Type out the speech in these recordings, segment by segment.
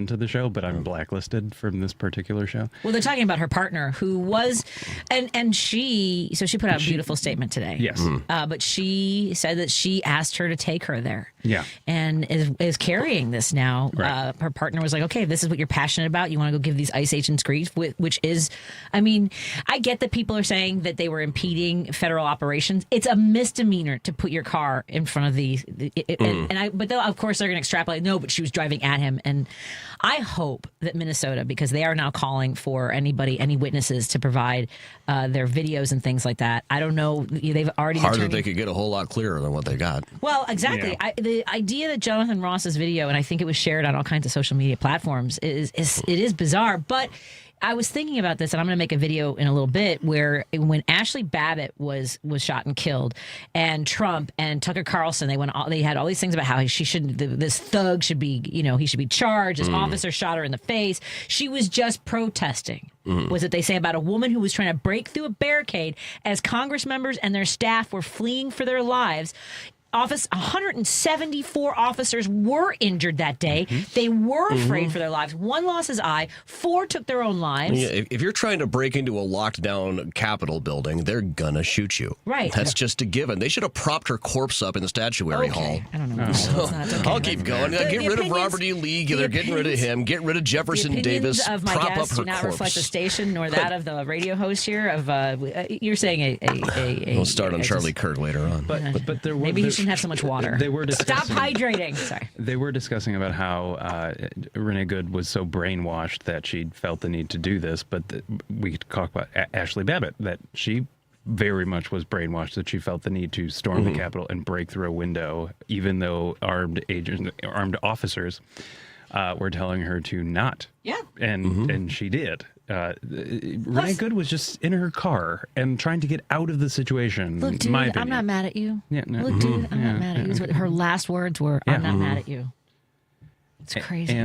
to the show, but I'm blacklisted from this particular show. Well, they're talking about her partner who was, and she put out a beautiful statement today. Yes. But she said that she asked her to take her there. Yeah. And is carrying this now. Right. Her partner was like, okay, this is what you're passionate about. You want to go give these ICE agents grief, which is, I mean, I get that people are saying that they were impeding federal operations. It's a misdemeanor to put your car in front of but of course they're going to extrapolate. No, but she was driving at him. And I hope that Minnesota, because they are now calling for any witnesses to provide their videos and things like that. I don't know. They've already hard that they could get a whole lot clearer than what they got. Well, exactly. Yeah. The idea that Jonathan Ross's video, and I think it was shared on all kinds of social media platforms, is bizarre. But I was thinking about this, and I'm going to make a video in a little bit where when Ashley Babbitt was shot and killed, and Trump and Tucker Carlson, they had all these things about how this thug should be, he should be charged. This officer shot her in the face. She was just protesting. Was it they say about a woman who was trying to break through a barricade as Congress members and their staff were fleeing for their lives. 174 officers were injured that day. They were afraid for their lives. One lost his eye. 4 took their own lives. Yeah, if you're trying to break into a locked down Capitol building, they're gonna shoot you. Right. That's just a given. They should have propped her corpse up in the statuary hall. I don't know. I'll keep going. Get rid of Robert E. Lee. They're getting rid of him. Get rid of Jefferson Davis. Of my prop up guests her do not corpse. reflect the station nor that of the radio host here. You're saying We'll start on Charlie Kirk later on. But there were, maybe he shouldn't have so much water. They were discussing, Stop hydrating. Sorry. They were discussing about how Renee Good was so brainwashed that she felt the need to do this. But we talk about Ashley Babbitt, that she very much was brainwashed, that she felt the need to storm the Capitol and break through a window, even though armed officers were telling her to not. Yeah. And she did. Renee Good was just in her car and trying to get out of the situation. Look, dude, I'm not mad at you. Yeah, no. Look, dude, I'm not mad at you. Is what her last words were. I'm not mad at you. It's crazy.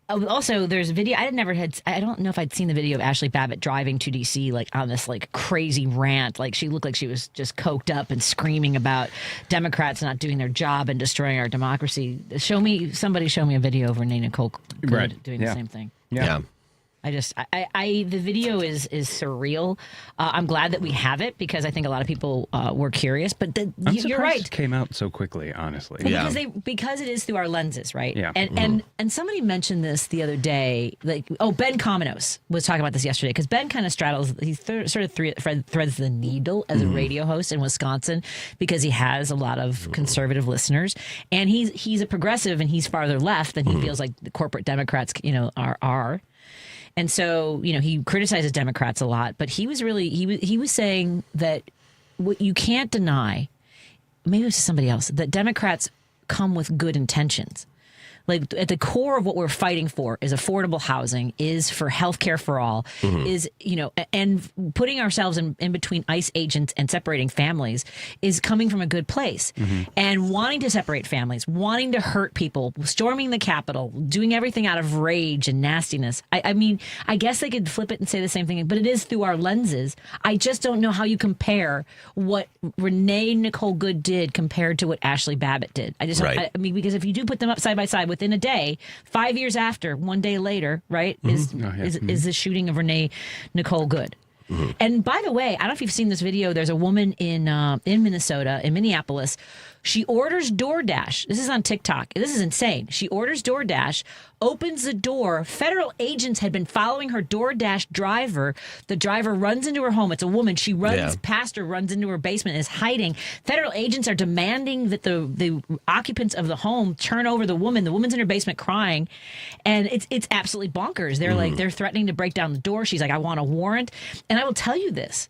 Also, there's a video. I don't know if I'd seen the video of Ashley Babbitt driving to D.C. on this crazy rant. She looked like she was just coked up and screaming about Democrats not doing their job and destroying our democracy. Somebody show me a video of Renee Nicole Good doing the same thing. Yeah. The video is surreal. I'm glad that we have it because I think a lot of people were curious. But you're right. It came out so quickly, honestly. Well, because it is through our lenses, right? Yeah. And somebody mentioned this the other day. Ben Cominos was talking about this yesterday because Ben kind of straddles. He threads the needle as a radio host in Wisconsin because he has a lot of conservative listeners, and he's a progressive and he's farther left than he feels like the corporate Democrats, are. And so, he criticizes Democrats a lot, but he was saying that what you can't deny, maybe it was somebody else, that Democrats come with good intentions. At the core of what we're fighting for is affordable housing, is for health care for all, is, and putting ourselves in between ICE agents and separating families is coming from a good place. And wanting to separate families, wanting to hurt people, storming the Capitol, doing everything out of rage and nastiness. I mean, I guess they could flip it and say the same thing, but it is through our lenses. I just don't know how you compare what Renee Nicole Good did compared to what Ashley Babbitt did. I mean, because if you do put them up side by side within a day, 5 years after, one day later, right, is the shooting of Renee Nicole Good. And by the way, I don't know if you've seen this video. There's a woman in Minnesota, in Minneapolis. She orders DoorDash. This is on TikTok. This is insane. She orders DoorDash, opens the door. Federal agents had been following her DoorDash driver. The driver runs into her home. It's a woman. She runs past her, runs into her basement, is hiding. Federal agents are demanding that the occupants of the home turn over the woman. The woman's in her basement crying. And it's absolutely bonkers. They're threatening to break down the door. She's like, I want a warrant. And I will tell you this.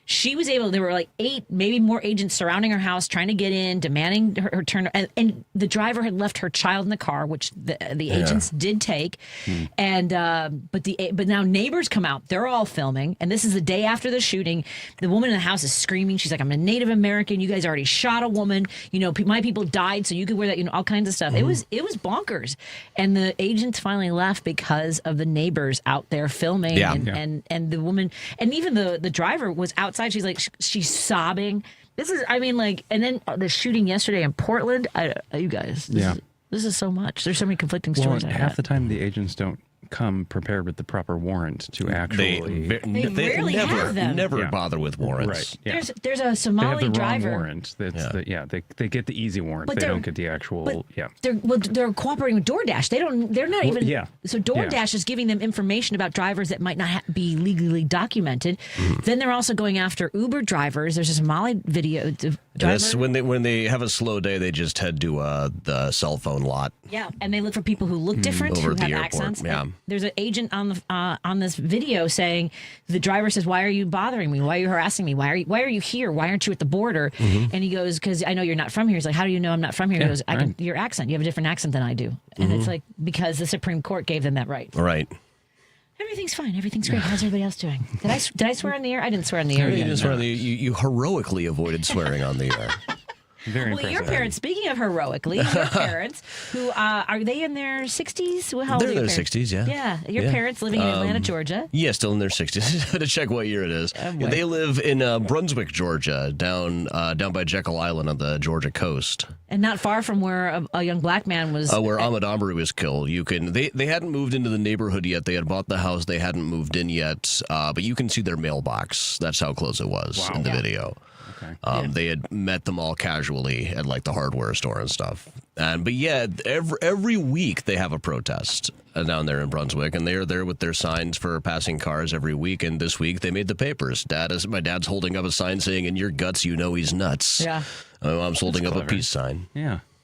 There were 8, maybe more agents surrounding her house, trying to get in, demanding her turn. And the driver had left her child in the car, which the agents did take. And but now neighbors come out. They're all filming. And this is the day after the shooting. The woman in the house is screaming. She's like, I'm a Native American. You guys already shot a woman. My people died, so you could wear that. All kinds of stuff. It was bonkers. And the agents finally left because of the neighbors out there filming. And the woman, and even the driver was outside. She's sobbing. And then the shooting yesterday in Portland. You guys, this This is so much. There's so many conflicting Well, stories. half the time the agents don't come prepared with the proper warrant to actually. They rarely have them. Never Yeah. bother with warrants. Right. Yeah. There's a They have Somali the driver. wrong warrant. They get the easy warrant. But They they're- don't get the actual. But they're cooperating with DoorDash. They're not even. yeah. So DoorDash is giving them information about drivers that might not be legally documented. Then they're also going after Uber drivers. There's a Somali video. That's when they have a slow day, they just head to the cell phone lot. Yeah, and they look for people who look different, Over who at the have airport, accents. yeah. And there's an agent on this video saying the driver says, "Why are you bothering me? Why are you harassing me? Why are you here? Why aren't you at the border?" And he goes, "Because I know you're not from here." He's like, "How do you know I'm not from here?" He goes, "I can your accent. You have a different accent than I do." And it's like because the Supreme Court gave them that right. Right. Everything's fine. Everything's great. How's everybody else doing? Did I swear on the air? I didn't swear on the air. You heroically avoided swearing on the air. Very Well, impressive. your parents, speaking of heroically, your parents, who are they in their 60s? How old They're are in your their parents? 60s, yeah. Yeah, your Yeah. parents living in Atlanta, Georgia. Yeah, still in their 60s. I had to check what year it is. boy. They live in Brunswick, Georgia, down by Jekyll Island on the Georgia coast, And not far from where a young black man was. where Ahmed was killed. They hadn't moved into the neighborhood yet. They had bought the house. They hadn't moved in yet, but you can see their mailbox. That's how close it was in the video. Okay. They had met them all casually at like the hardware store and stuff. But yeah, every week they have a protest down there in Brunswick, and they are there with their signs for passing cars every week. And this week they made the papers. My dad's holding up a sign saying, "In your guts, you know he's nuts." Yeah. My mom's holding up a clever. peace sign.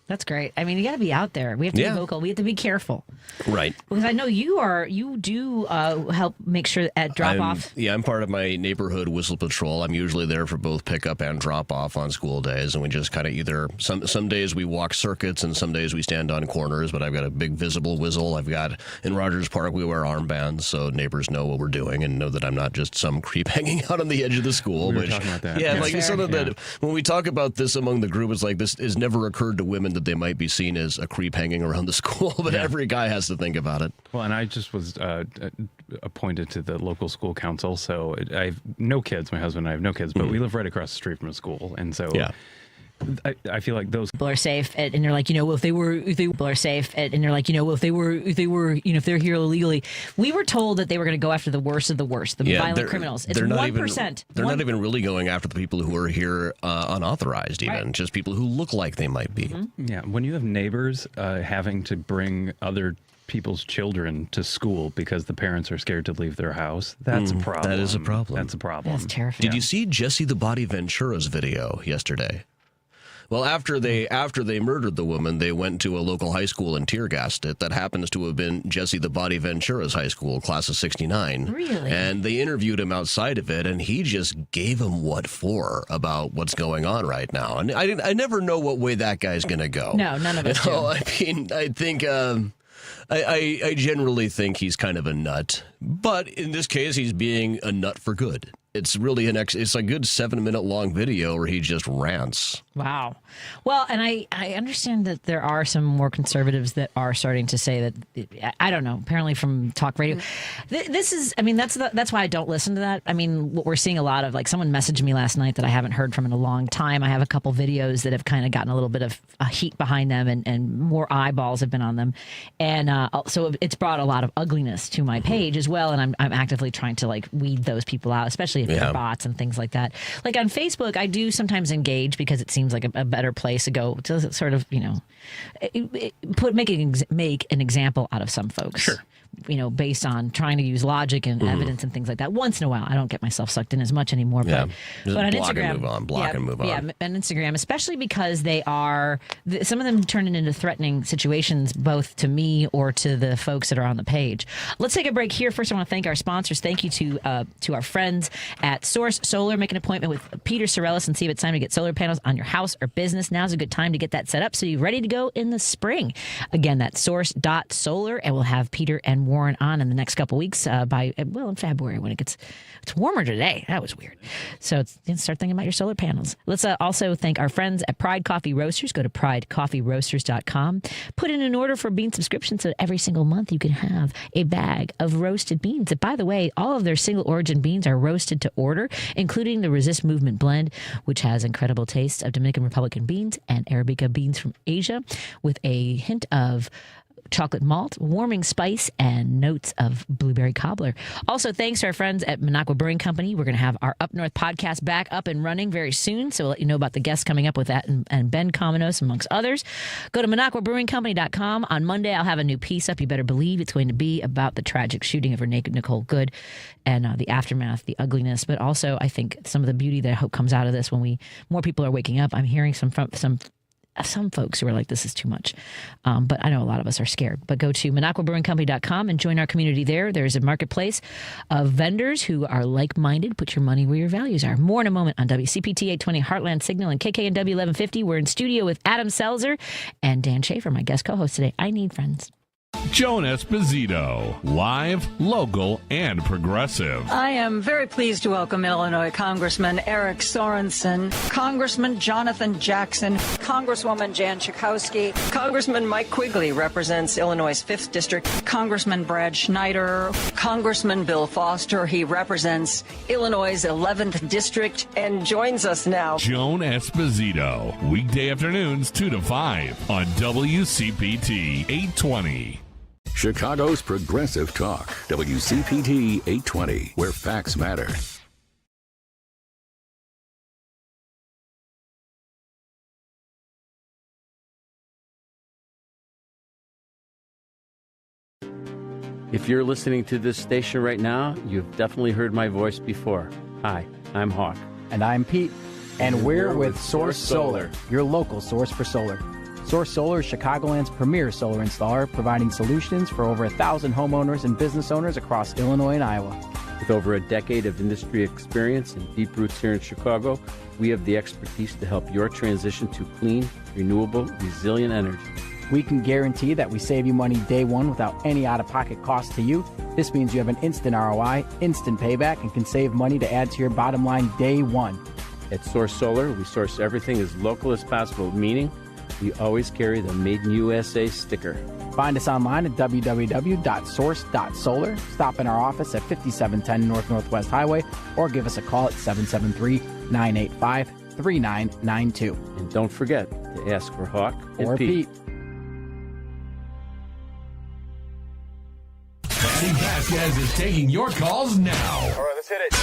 That's great. I mean, you got to be out there. We have to Yeah. be vocal. We have to be careful. Right. Because I know you do help make sure at drop off. Yeah, I'm part of my neighborhood whistle patrol. I'm usually there for both pickup and drop off on school days, and we just kind of either some days we walk circuits and some days we stand on corners. But I've got a big visible whistle. I've got in Rogers Park we wear armbands so neighbors know what we're doing and know that I'm not just some creep hanging out on the edge of the school. We were which talking about that. yeah, That's like fair. something that when we talk about this among the group, it's like this has never occurred to women that they might be seen as a creep hanging around the school, but every guy has to think about it. Well, and I just was appointed to the local school council, so I have no kids. My husband and I have no kids, but we live right across the street from a school, and so Yeah. I feel like those. People are safe, and they're like, well, if they people are safe, and they're like, well, if they were, if they're here illegally, we were told that they were going to go after the worst of the worst, the violent criminals. It's 1%. They're not even really going after the people who are here unauthorized, even just people who look like they might be. Yeah, when you have neighbors having to bring other people's children to school because the parents are scared to leave their house, that's a problem. That is a problem. That's a problem. That's terrifying. Did you see Jesse the Body Ventura's video yesterday? Well, after they murdered the woman, they went to a local high school and tear gassed it. That happens to have been Jesse the Body Ventura's high school, class of '69. Really? And they interviewed him outside of it, and he just gave them what for about what's going on right now. And I never know what way that guy's going to go. No, none of us do. I mean, I think I generally think he's kind of a nut, but in this case, he's being a nut for good. It's really it's a good 7-minute long video where he just rants. Wow. Well, and I understand that there are some more conservatives that are starting to say that, I don't know, apparently from talk radio. This is, I mean, that's why I don't listen to that. I mean, what we're seeing a lot of, like someone messaged me last night that I haven't heard from in a long time. I have a couple videos that have kind of gotten a little bit of heat behind them and more eyeballs have been on them. And so it's brought a lot of ugliness to my page as well. And I'm actively trying to like weed those people out, especially if they're bots and things like that. Like on Facebook, I do sometimes engage because it seems like a better place to go to sort of, make an example out of some folks. Sure. Based on trying to use logic and evidence and things like that. Once in a while, I don't get myself sucked in as much anymore. Yeah. But Just on block and Instagram, move on, block and move on. Yeah, and Instagram, especially because they are, some of them turn it into threatening situations, both to me or to the folks that are on the page. Let's take a break here. First, I want to thank our sponsors. Thank you to our friends at Source Solar. Make an appointment with Peter Sorellis and see if it's time to get solar panels on your house or business. Now's a good time to get that set up so you're ready to go in the spring. Again, that's source.solar, and we'll have Peter and Warren on in the next couple weeks in February when it's warmer today. That was weird. So start thinking about your solar panels. Let's also thank our friends at Pride Coffee Roasters. Go to pridecoffeeroasters.com. Put in an order for bean subscription so every single month you can have a bag of roasted beans. And by the way, all of their single origin beans are roasted to order, including the Resist Movement blend, which has incredible taste of Dominican Republican beans and Arabica beans from Asia with a hint of chocolate malt, warming spice, and notes of blueberry cobbler. Also, thanks to our friends at Minocqua Brewing Company. We're going to have our Up North podcast back up and running very soon, so we'll let you know about the guests coming up with that and Ben Cominos, amongst others. Go to MinocquaBrewingCompany.com. On Monday, I'll have a new piece up. You better believe it's going to be about the tragic shooting of Renee Nicole Good and the aftermath, the ugliness, but also I think some of the beauty that I hope comes out of this when more people are waking up. I'm hearing some folks who are like, this is too much. But I know a lot of us are scared. But go to MinocquaBrewingCompany.com and join our community there. There's a marketplace of vendors who are like-minded. Put your money where your values are. More in a moment on WCPT 820 Heartland Signal and KKNW 1150. We're in studio with Adam Selzer and Dan Schaefer, my guest co-host today. I need friends. Joan Esposito, live, local, and progressive. I am very pleased to welcome Illinois Congressman Eric Sorensen, Congressman Jonathan Jackson, Congresswoman Jan Schakowsky, Congressman Mike Quigley represents Illinois' 5th District, Congressman Brad Schneider, Congressman Bill Foster, he represents Illinois' 11th District, and joins us now. Joan Esposito, weekday afternoons 2 to 5 on WCPT 820. Chicago's Progressive Talk, WCPT 820, where facts matter. If you're listening to this station right now, you've definitely heard my voice before. Hi, I'm Hawk. And I'm Pete. And we're with Source Solar, your local source for solar. Source Solar is Chicagoland's premier solar installer, providing solutions for over 1,000 homeowners and business owners across Illinois and Iowa. With over a decade of industry experience and deep roots here in Chicago, we have the expertise to help your transition to clean, renewable, resilient energy. We can guarantee that we save you money day one without any out-of-pocket cost to you. This means you have an instant ROI, instant payback, and can save money to add to your bottom line day one. At Source Solar, we source everything as local as possible, meaning we always carry the Made in USA sticker. Find us online at www.source.solar. Stop in our office at 5710 North Northwest Highway or give us a call at 773-985-3992. And don't forget to ask for Hawk or and Pete. Patti Vasquez is taking your calls now. All right, let's hit it.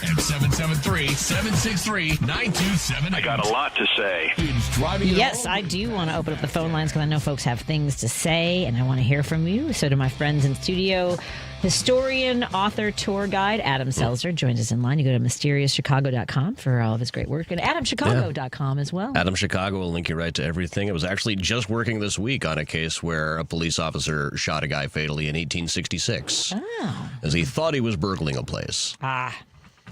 At 773-763-9278. I got a lot to say. It's driving it Yes, home. I do want to open up the phone lines because I know folks have things to say and I want to hear from you. So to my friends in studio, historian, author, tour guide, Adam Selzer joins us in line. You go to mysteriouschicago.com for all of his great work and adamchicago.com as well. Adam Chicago will link you right to everything. It was actually just working this week on a case where a police officer shot a guy fatally in 1866 as he thought he was burgling a place.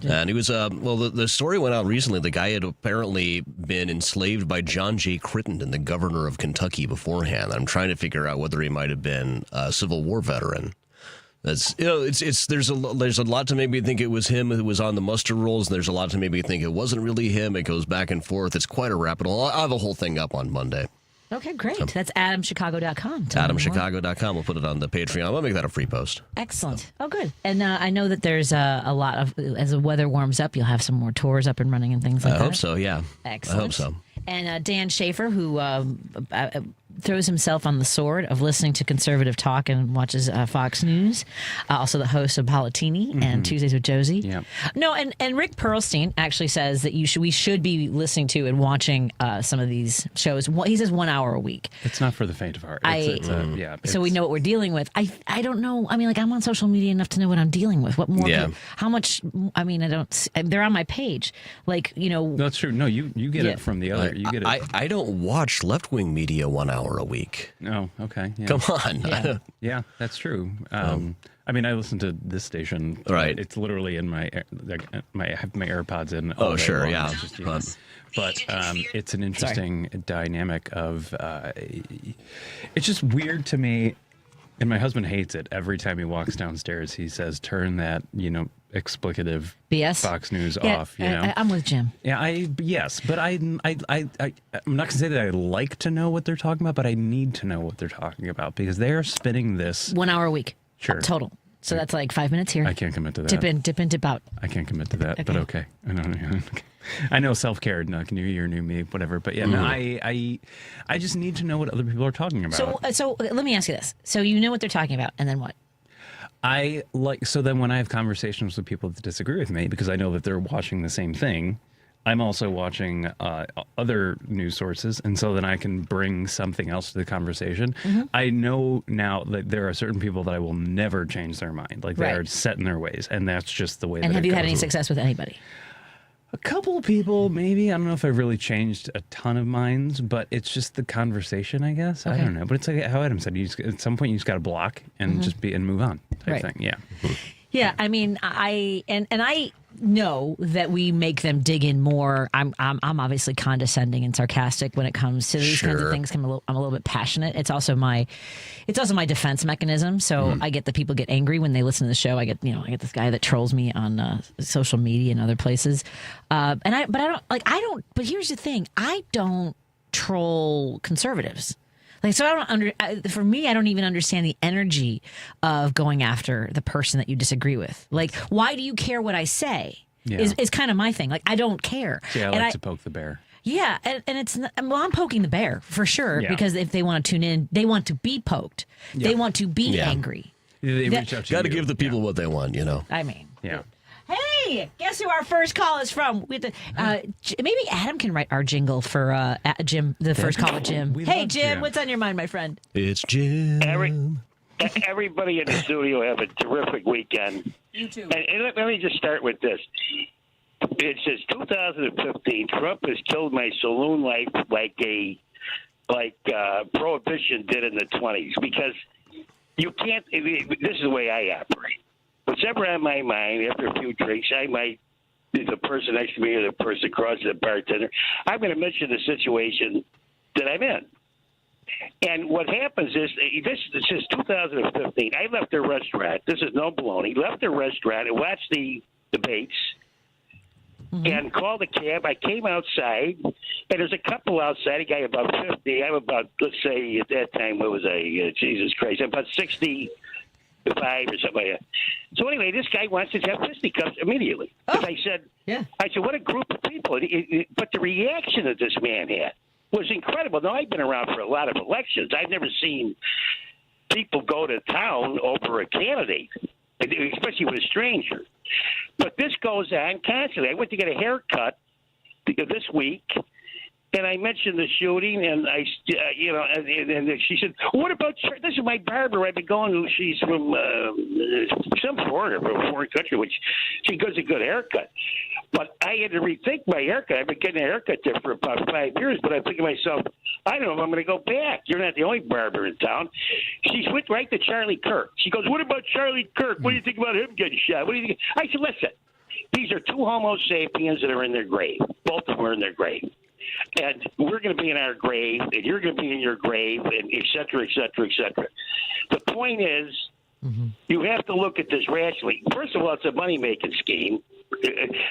And he was, the story went out recently. The guy had apparently been enslaved by John J. Crittenden, the governor of Kentucky, beforehand. I'm trying to figure out whether he might have been a Civil War veteran. That's, there's a lot to make me think it was him who was on the muster rolls, and there's a lot to make me think it wasn't really him. It goes back and forth. It's quite a rapido. I'll have the whole thing up on Monday. Okay, great. That's adamchicago.com. AdamChicago.com. We'll put it on the Patreon. I'll make that a free post. Excellent. Oh, good. And I know that there's a lot of, as the weather warms up, you'll have some more tours up and running and things like that. I hope so, yeah. Excellent. I hope so. And Dan Schaefer, who throws himself on the sword of listening to conservative talk and watches Fox News, also the host of Politini and Tuesdays with Josie. Yeah. No, and Rick Perlstein actually says that we should be listening to and watching some of these shows. He says 1 hour a week. It's not for the faint of heart. So we know what we're dealing with. I don't know. I mean, like, I'm on social media enough to know what I'm dealing with. What more? Yeah. How much? I mean, they're on my page. Like, That's true. No, you get it from the other. You get it. I don't watch left-wing media 1 hour a week. Oh, okay. Yeah. Come on. Yeah. That's true. I mean, I listen to this station. Right. It's literally in I have my AirPods in. Oh, all day sure. long. Yeah. It's just, but it's an interesting dynamic of. It's just weird to me, and my husband hates it. Every time he walks downstairs, he says, "Turn that explicative BS Fox News off." I'm with Jim. Yeah, yes, but I'm not gonna say that I like to know what they're talking about, but I need to know what they're talking about because they're spinning this 1 hour a week. Sure. Total. So that's like 5 minutes here. I can't commit to that. Dip in, dip out. I can't commit to that, but okay. I know self-care, new year, new me, whatever. But yeah, no, I just need to know what other people are talking about. So let me ask you this. So you know what they're talking about, and then what? So then when I have conversations with people that disagree with me, because I know that they're watching the same thing, I'm also watching other news sources, and so then I can bring something else to the conversation. Mm-hmm. I know now that there are certain people that I will never change their mind. Like, they are set in their ways, and that's just the way that it goes. And have you had any success with anybody? A couple of people, maybe. I don't know if I've really changed a ton of minds, but it's just the conversation, I guess. Okay. I don't know. But it's like how Adam said, at some point you just got to block and just and move on type thing. Yeah. Yeah, I mean, I know that we make them dig in more. I'm obviously condescending and sarcastic when it comes to these kinds of things. I'm a little bit passionate. It's also my defense mechanism. So I get the people get angry when they listen to the show. I get this guy that trolls me on social media and other places. But here's the thing: I don't troll conservatives. So for me, I don't even understand the energy of going after the person that you disagree with. Like, why do you care what I say? Yeah. Is kind of my thing. Like, I don't care. Yeah, I like to poke the bear. Yeah, and it's I'm poking the bear for sure, because if they want to tune in, they want to be poked. Yeah. They want to be angry. They reach out to you. Got to give the people what they want, I mean, yeah. Hey, guess who our first call is from? Maybe Adam can write our jingle for Jim, the first call with Jim. Hey, Jim, what's on your mind, my friend? It's Jim. Everybody in the studio have a terrific weekend. You too. And let me just start with this. It says 2015, Trump has killed my saloon life like Prohibition did in the 20s, because you can't. This is the way I operate. Whatever on my mind, after a few drinks, I might, the person next to me or the person across the bartender, I'm going to mention the situation that I'm in. And what happens is, this is 2015. I left the restaurant. This is no baloney. Left the restaurant and watched the debates and called a cab. I came outside, and there's a couple outside, a guy about 50. I'm about, let's say, at that time, what was I? Jesus Christ, I'm about 65 or something like that. So anyway, this guy wants to have fisticuffs immediately. I said, what a group of people. But the reaction that this man had was incredible. Now, I've been around for a lot of elections. I've never seen people go to town over a candidate, especially with a stranger. But this goes on constantly. I went to get a haircut this week, and I mentioned the shooting, and and she said, "What about this is my barber? I've been going to. She's from some foreigner from a foreign country, which she gives a good haircut." But I had to rethink my haircut. I've been getting a haircut there for about 5 years, but I'm thinking to myself, I don't know if I'm going to go back. You're not the only barber in town. She went right to Charlie Kirk. She goes, "What about Charlie Kirk? What do you think about him getting shot? What do you think?" I said, "Listen, these are two Homo sapiens that are in their grave. Both of them are in their grave. And we're going to be in our grave, and you're going to be in your grave, and et cetera, et cetera, et cetera." The point is, you have to look at this rationally. First of all, it's a money-making scheme.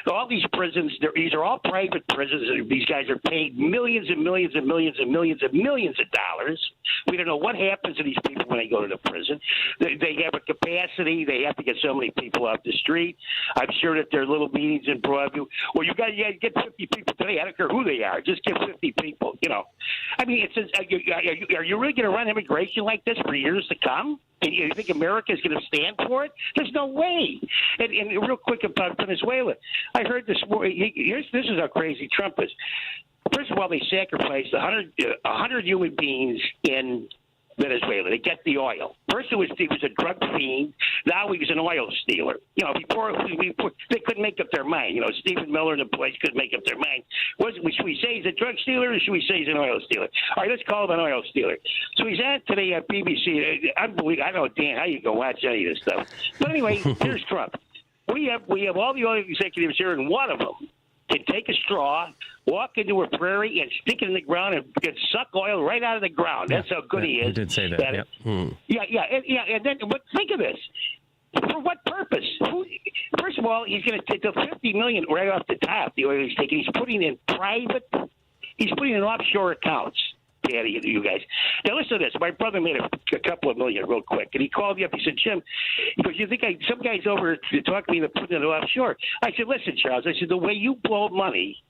All these prisons, these are all private prisons. These guys are paid millions and millions and millions and millions and millions of dollars. We don't know what happens to these people when they go to the prison. They have a capacity. They have to get so many people off the street. I'm sure that there are little meetings in Broadview. Well, you got to get 50 people today. I don't care who they are. Just get 50 people. I mean, it says, are you really going to run immigration like this for years to come? And you think America is going to stand for it? There's no way. And real quick about Venezuela, I heard this morning. This is how crazy Trump is. First of all, they sacrificed 100 human beings in Venezuela to get the oil. First, he was a drug fiend. Now he was an oil stealer. Before they couldn't make up their mind. Stephen Miller and the place couldn't make up their mind. Should we say he's a drug stealer or should we say he's an oil stealer? All right, let's call him an oil stealer. So he's on today at BBC. Unbelievable. I don't know, Dan, how you can watch any of this stuff. But anyway, here's Trump. We have all the oil executives here, and one of them can take a straw, walk into a prairie, and stick it in the ground and suck oil right out of the ground. That's how good he is. He did say that. And then, but think of this. For what purpose? First of all, he's going to take the $50 million right off the top. The oil he's taking, he's putting in offshore accounts. Patty, and you guys. Now listen to this. My brother made a couple of million real quick, and he called me up. He said, "Jim," he goes, "You think some guy's over to talk to me and putting it offshore?" I said, "Listen, Charles," I said, "the way you blow money,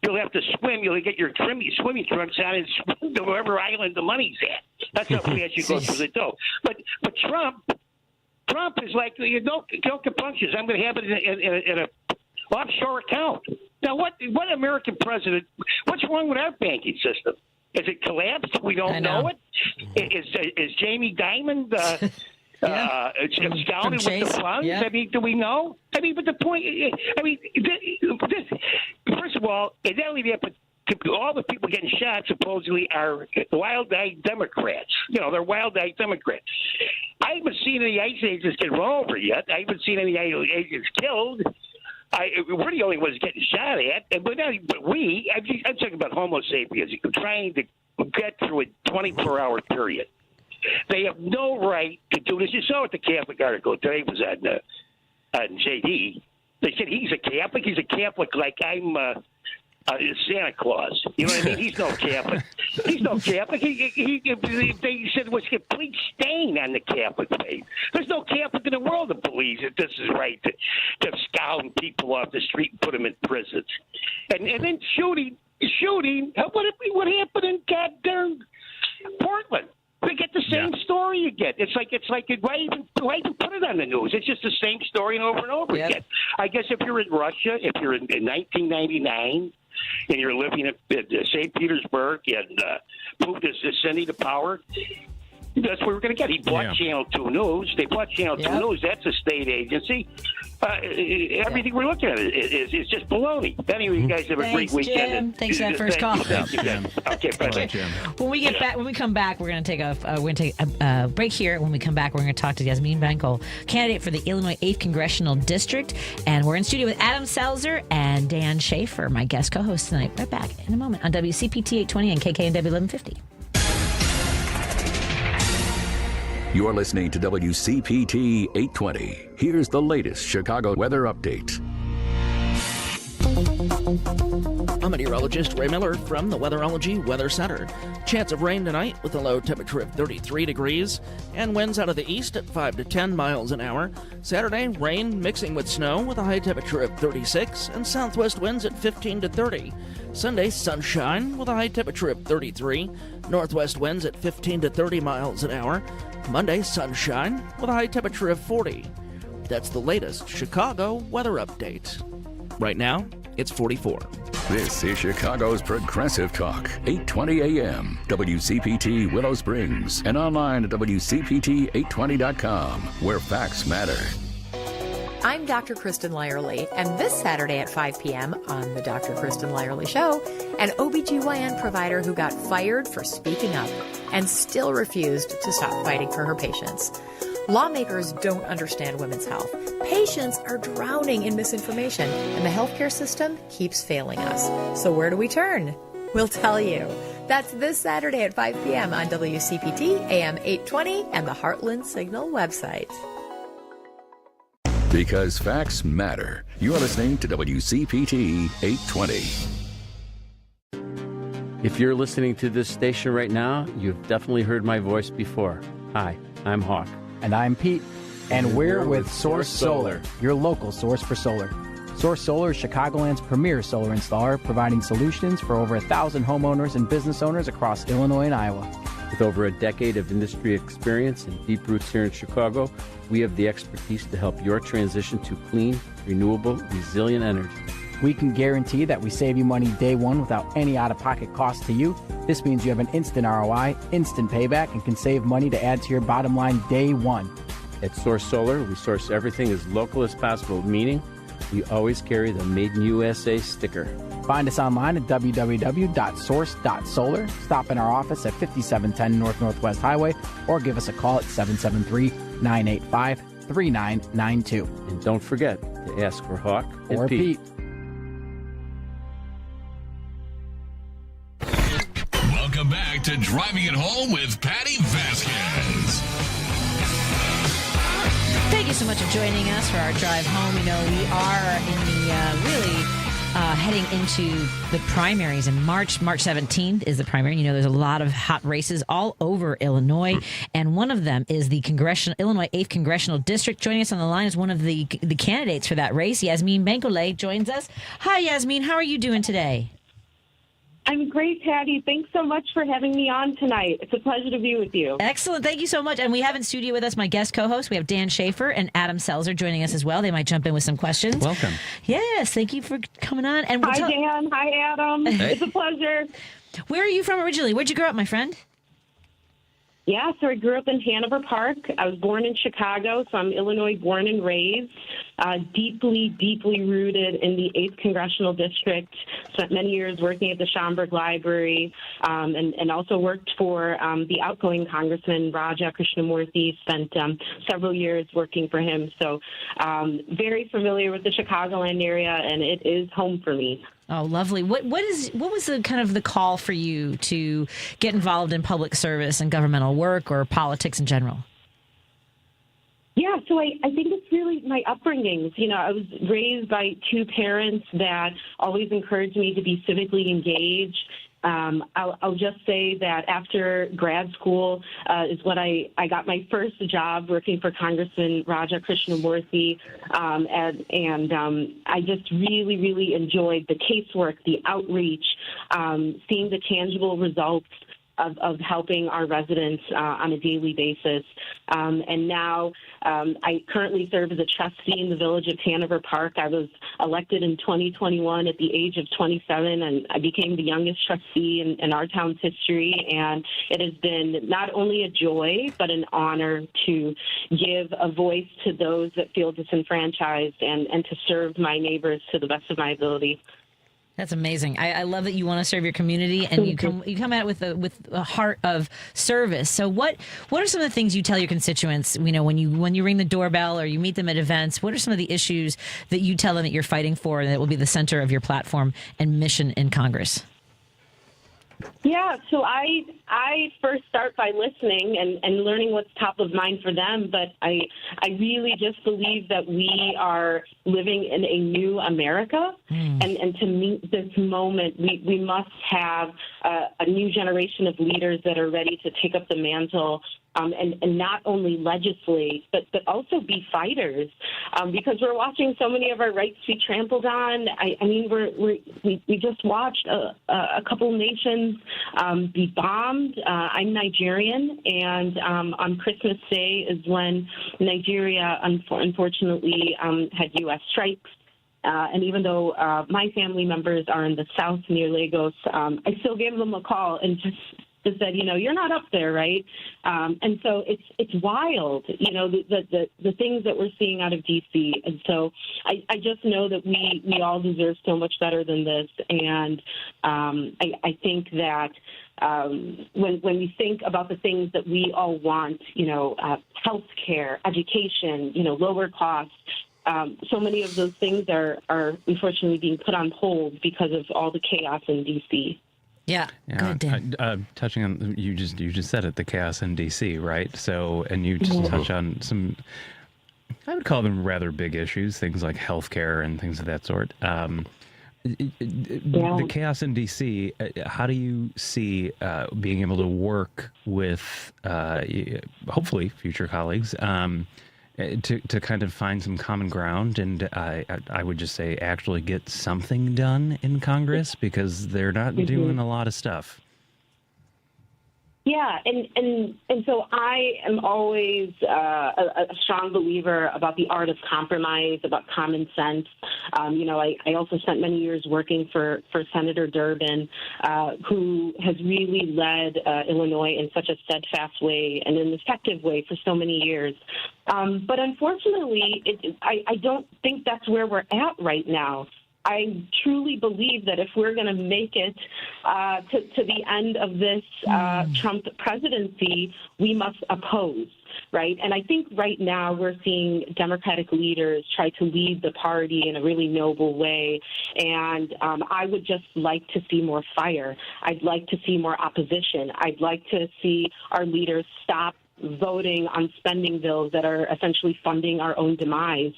you'll have to swim. You'll get your swimming trunks on and swim to wherever island the money's at. That's how fast you go through the dough." But Trump is like, no compunctions. I'm going to have it in a offshore account. Now, what American president? What's wrong with our banking system? Is it collapsed? We don't know it. Is Jamie Dimon scouted with the funds? Yeah. I mean, do we know? I mean, but the point. I mean, first of all, and not only that, but all the people getting shot supposedly are wild-eyed Democrats. You know, they're wild-eyed Democrats. I haven't seen any ICE agents get run over yet. I haven't seen any ICE agents killed. We're the only ones getting shot at. I'm talking about Homo sapiens trying to get through a 24-hour period. They have no right to do this. You saw what the Catholic article today was on JD. They said he's a Catholic. He's a Catholic like I'm Santa Claus. You know what I mean? He's no Catholic. He's no Catholic. They said it was a complete stain on the Catholic faith. There's no Catholic in the world that believes that this is right to scout people off the street and put them in prisons. And then shooting. What happened in goddamn Portland? We get the same story again. It's like why even put it on the news? It's just the same story over and over again. I guess if you're in Russia, if you're in 1999, and you're living at St. Petersburg, and Putin is ascending to power, that's what we're going to get. He bought Channel 2 News. They bought Channel 2 News. That's a state agency. Everything we're looking at is just baloney. Anyway, you guys have a great weekend. Jim. Thanks for that first call. Thank you, Jim. Okay, bye. When we come back, we're going to take a break here. When we come back, we're going to talk to Yasmeen Bankole, candidate for the Illinois 8th Congressional District, and we're in studio with Adam Selzer and Dan Schaefer, my guest co-host tonight. Right back in a moment on WCPT 820 and KKNW 1150. You're listening to WCPT 820. Here's the latest Chicago weather update. I'm meteorologist Ray Miller from the Weatherology Weather Center. Chance of rain tonight with a low temperature of 33 degrees and winds out of the east at 5 to 10 miles an hour. Saturday, rain mixing with snow with a high temperature of 36 and southwest winds at 15 to 30. Sunday, sunshine with a high temperature of 33, northwest winds at 15 to 30 miles an hour. Monday, sunshine with a high temperature of 40. That's the latest Chicago weather update. Right now, it's 44. This is Chicago's Progressive Talk, 820 AM, WCPT Willow Springs, and online at WCPT820.com, where facts matter. I'm Dr. Kristen Lyerly, and this Saturday at 5 p.m. on the Dr. Kristen Lyerly Show, an OBGYN provider who got fired for speaking up and still refused to stop fighting for her patients. Lawmakers don't understand women's health. Patients are drowning in misinformation, and the healthcare system keeps failing us. So where do we turn? We'll tell you. That's this Saturday at 5 p.m. on WCPT AM 820 and the Heartland Signal website. Because facts matter. You're listening to WCPT 820. If you're listening to this station right now, you've definitely heard my voice before. Hi, I'm Hawk. And I'm Pete. And we're with Source Solar, your local source for solar. Source Solar is Chicagoland's premier solar installer, providing solutions for over 1,000 homeowners and business owners across Illinois and Iowa. With over a decade of industry experience and deep roots here in Chicago, we have the expertise to help your transition to clean, renewable, resilient energy. We can guarantee that we save you money day one without any out-of-pocket cost to you. This means you have an instant ROI, instant payback, and can save money to add to your bottom line day one. At Source Solar, we source everything as local as possible, meaning we always carry the Made in USA sticker. Find us online at www.source.solar. Stop in our office at 5710 North Northwest Highway or give us a call at 773-985-3992. And don't forget to ask for Hawk or and Pete. Welcome back to Driving It Home with Patti Vasquez. Thank you so much for joining us for our drive home. You know, we are in the really heading into the primaries in March. March 17th is the primary. You know, there's a lot of hot races all over Illinois, and one of them is the Illinois 8th Congressional District. Joining us on the line is one of the candidates for that race. Yasmeen Bankole joins us. Hi, Yasmeen. How are you doing today? I'm great, Patty. Thanks so much for having me on tonight. It's a pleasure to be with you. Excellent. Thank you so much. And we have in studio with us my guest co-host. We have Dan Schaefer and Adam Selzer joining us as well. They might jump in with some questions. Welcome. Yes. Thank you for coming on. And hi, Dan. Hi, Adam. Hey. It's a pleasure. Where are you from originally? Where'd you grow up, my friend? Yeah, so I grew up in Hanover Park. I was born in Chicago, so I'm Illinois born and raised. Deeply, deeply rooted in the 8th Congressional District. Spent many years working at the Schomburg Library, and also worked for the outgoing Congressman Raja Krishnamurthy. Spent several years working for him. So very familiar with the Chicagoland area, and it is home for me. Oh, lovely. What was the kind of the call for you to get involved in public service and governmental work or politics in general? Yeah, so I think it's really my upbringings. You know, I was raised by two parents that always encouraged me to be civically engaged. I'll just say that after grad school is when I got my first job working for Congressman Raja Krishnamurthy, and I just really, really enjoyed the casework, the outreach, seeing the tangible results of helping our residents on a daily basis. And now I currently serve as a trustee in the Village of Hanover Park. I was elected in 2021 at the age of 27, and I became the youngest trustee in our town's history. And it has been not only a joy, but an honor to give a voice to those that feel disenfranchised and to serve my neighbors to the best of my ability. That's amazing. I love that you want to serve your community, and you come at it with a heart of service. So what are some of the things you tell your constituents? You know, when you ring the doorbell or you meet them at events, what are some of the issues that you tell them that you're fighting for and that will be the center of your platform and mission in Congress? Yeah, so I first start by listening and learning what's top of mind for them, but I really just believe that we are living in a new America, and to meet this moment, we must have a new generation of leaders that are ready to take up the mantle and not only legislate, but also be fighters, because we're watching so many of our rights be trampled on. I mean, we just watched a couple nations be bombed. I'm Nigerian, and on Christmas Day is when Nigeria unfortunately had U.S. strikes. And even though my family members are in the south near Lagos, I still gave them a call and just said, you know, you're not up there, right? And so it's wild, you know, the things that we're seeing out of D.C. And so I just know that we all deserve so much better than this. And I think that when we think about the things that we all want, you know, health care, education, you know, lower costs, so many of those things are unfortunately being put on hold because of all the chaos in D.C. Yeah. Good, Dan. Touching on you just said it, the chaos in D.C., right? So, and you just touch on some, I would call them rather big issues, things like healthcare and things of that sort. The chaos in D.C., how do you see being able to work with hopefully future colleagues to kind of find some common ground and I would just say actually get something done in Congress, because they're not doing a lot of stuff. Yeah, and so I am always a strong believer about the art of compromise, about common sense. You know, I also spent many years working for Senator Durbin, who has really led Illinois in such a steadfast way and an effective way for so many years. But unfortunately, I don't think that's where we're at right now. I truly believe that if we're going to make it to the end of this Trump presidency, we must oppose, right? And I think right now we're seeing Democratic leaders try to lead the party in a really noble way. And I would just like to see more fire. I'd like to see more opposition. I'd like to see our leaders stop voting on spending bills that are essentially funding our own demise.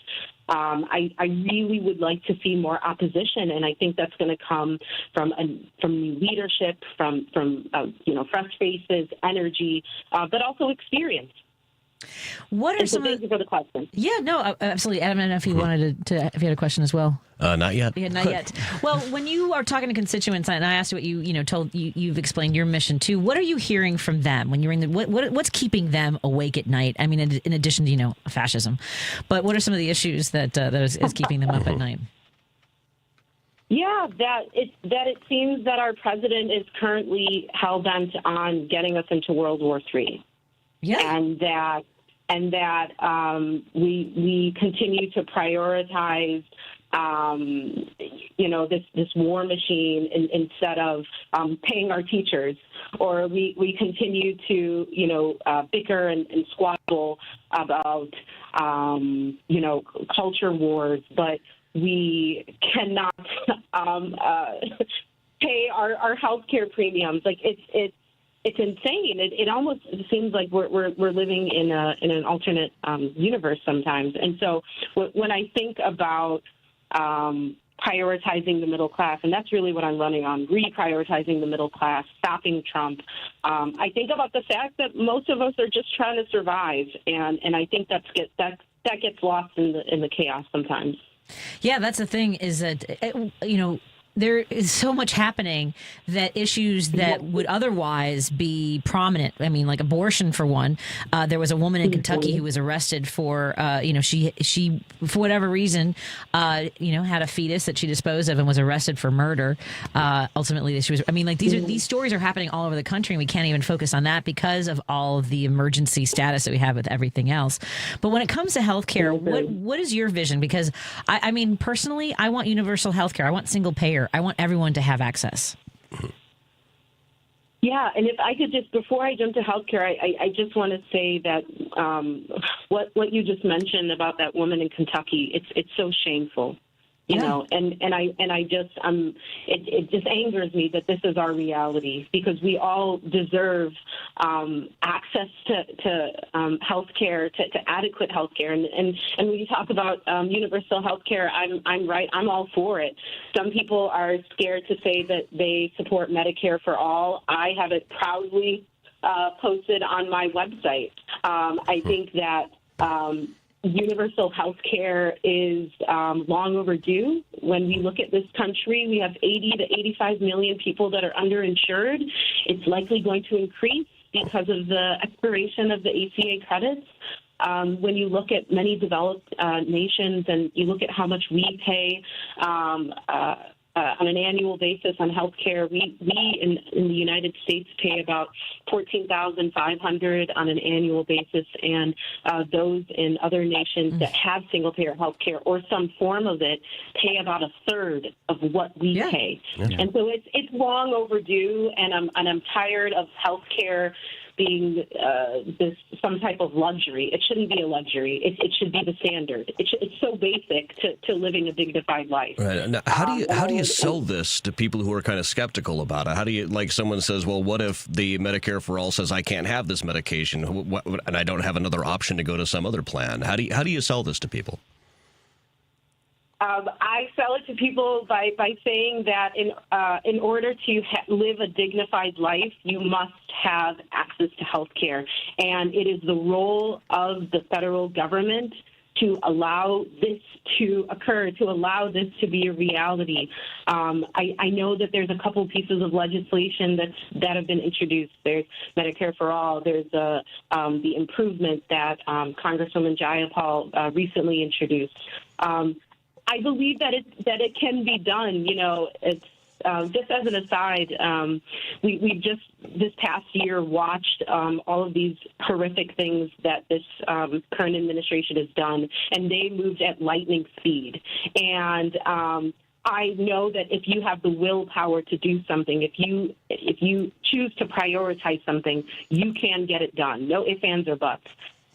I really would like to see more opposition, and I think that's going to come from new leadership, from fresh faces, energy, but also experience. What are some? Thank you for the question. Yeah, no, absolutely. Adam, I don't know if you wanted to if you had a question as well. Not yet. Yeah, not yet. Well, when you are talking to constituents, and I asked you what you've explained your mission too. What are you hearing from them when you're in the what's keeping them awake at night? I mean, in addition to fascism, but what are some of the issues that is keeping them up at night? Yeah, that it seems that our president is currently hell-bent on getting us into World War III. Yeah, and that we continue to prioritize this war machine instead of paying our teachers, or we continue to bicker and squabble about culture wars, but we cannot pay our healthcare premiums. Like it's insane. It almost seems like we're living in an alternate universe sometimes. And so when I think about prioritizing the middle class, and that's really what I'm running on, reprioritizing the middle class, stopping Trump, I think about the fact that most of us are just trying to survive, and I think that gets lost in the chaos sometimes. Yeah, that's the thing, is that there is so much happening that issues that would otherwise be prominent. I mean, like abortion, for one. There was a woman in Kentucky who was arrested for, she for whatever reason, had a fetus that she disposed of and was arrested for murder. Ultimately, she was. I mean, like these stories are happening all over the country, and we can't even focus on that because of all of the emergency status that we have with everything else. But when it comes to healthcare, what is your vision? Because I mean, personally, I want universal healthcare. I want single payer. I want everyone to have access. Yeah, and if I could just, before I jump to healthcare, I just want to say that what you just mentioned about that woman in Kentucky, it's so shameful. It just angers me that this is our reality, because we all deserve access to health care, to adequate health care. And when you talk about universal health care, I'm right. I'm all for it. Some people are scared to say that they support Medicare for all. I have it proudly posted on my website. I think that universal health care is long overdue. When we look at this country, we have 80 to 85 million people that are underinsured. It's likely going to increase because of the expiration of the ACA credits. When you look at many developed nations and you look at how much we pay on an annual basis on health care, we in the United States pay about $14,500 on an annual basis, and those in other nations that have single-payer health care or some form of it pay about a third of what we pay. Yeah. And so it's long overdue, and I'm tired of health care being some type of luxury. It shouldn't be a luxury. It should be the standard. It's so basic to living a dignified life. Right. Now, how do you sell this to people who are kind of skeptical about it? How do you, like, someone says, well, what if the Medicare for All says I can't have this medication and I don't have another option to go to some other plan? How do you sell this to people? I sell it to people by saying that in order to live a dignified life, you must have access to health care. And it is the role of the federal government to allow this to occur, to allow this to be a reality. I know that there's a couple pieces of legislation that have been introduced. There's Medicare for All. There's the improvement that Congresswoman Jayapal recently introduced. I believe that it can be done. It's just as an aside, we've just this past year watched all of these horrific things that this current administration has done, and they moved at lightning speed. And I know that if you have the willpower to do something, if you choose to prioritize something, you can get it done. No ifs, ands, or buts.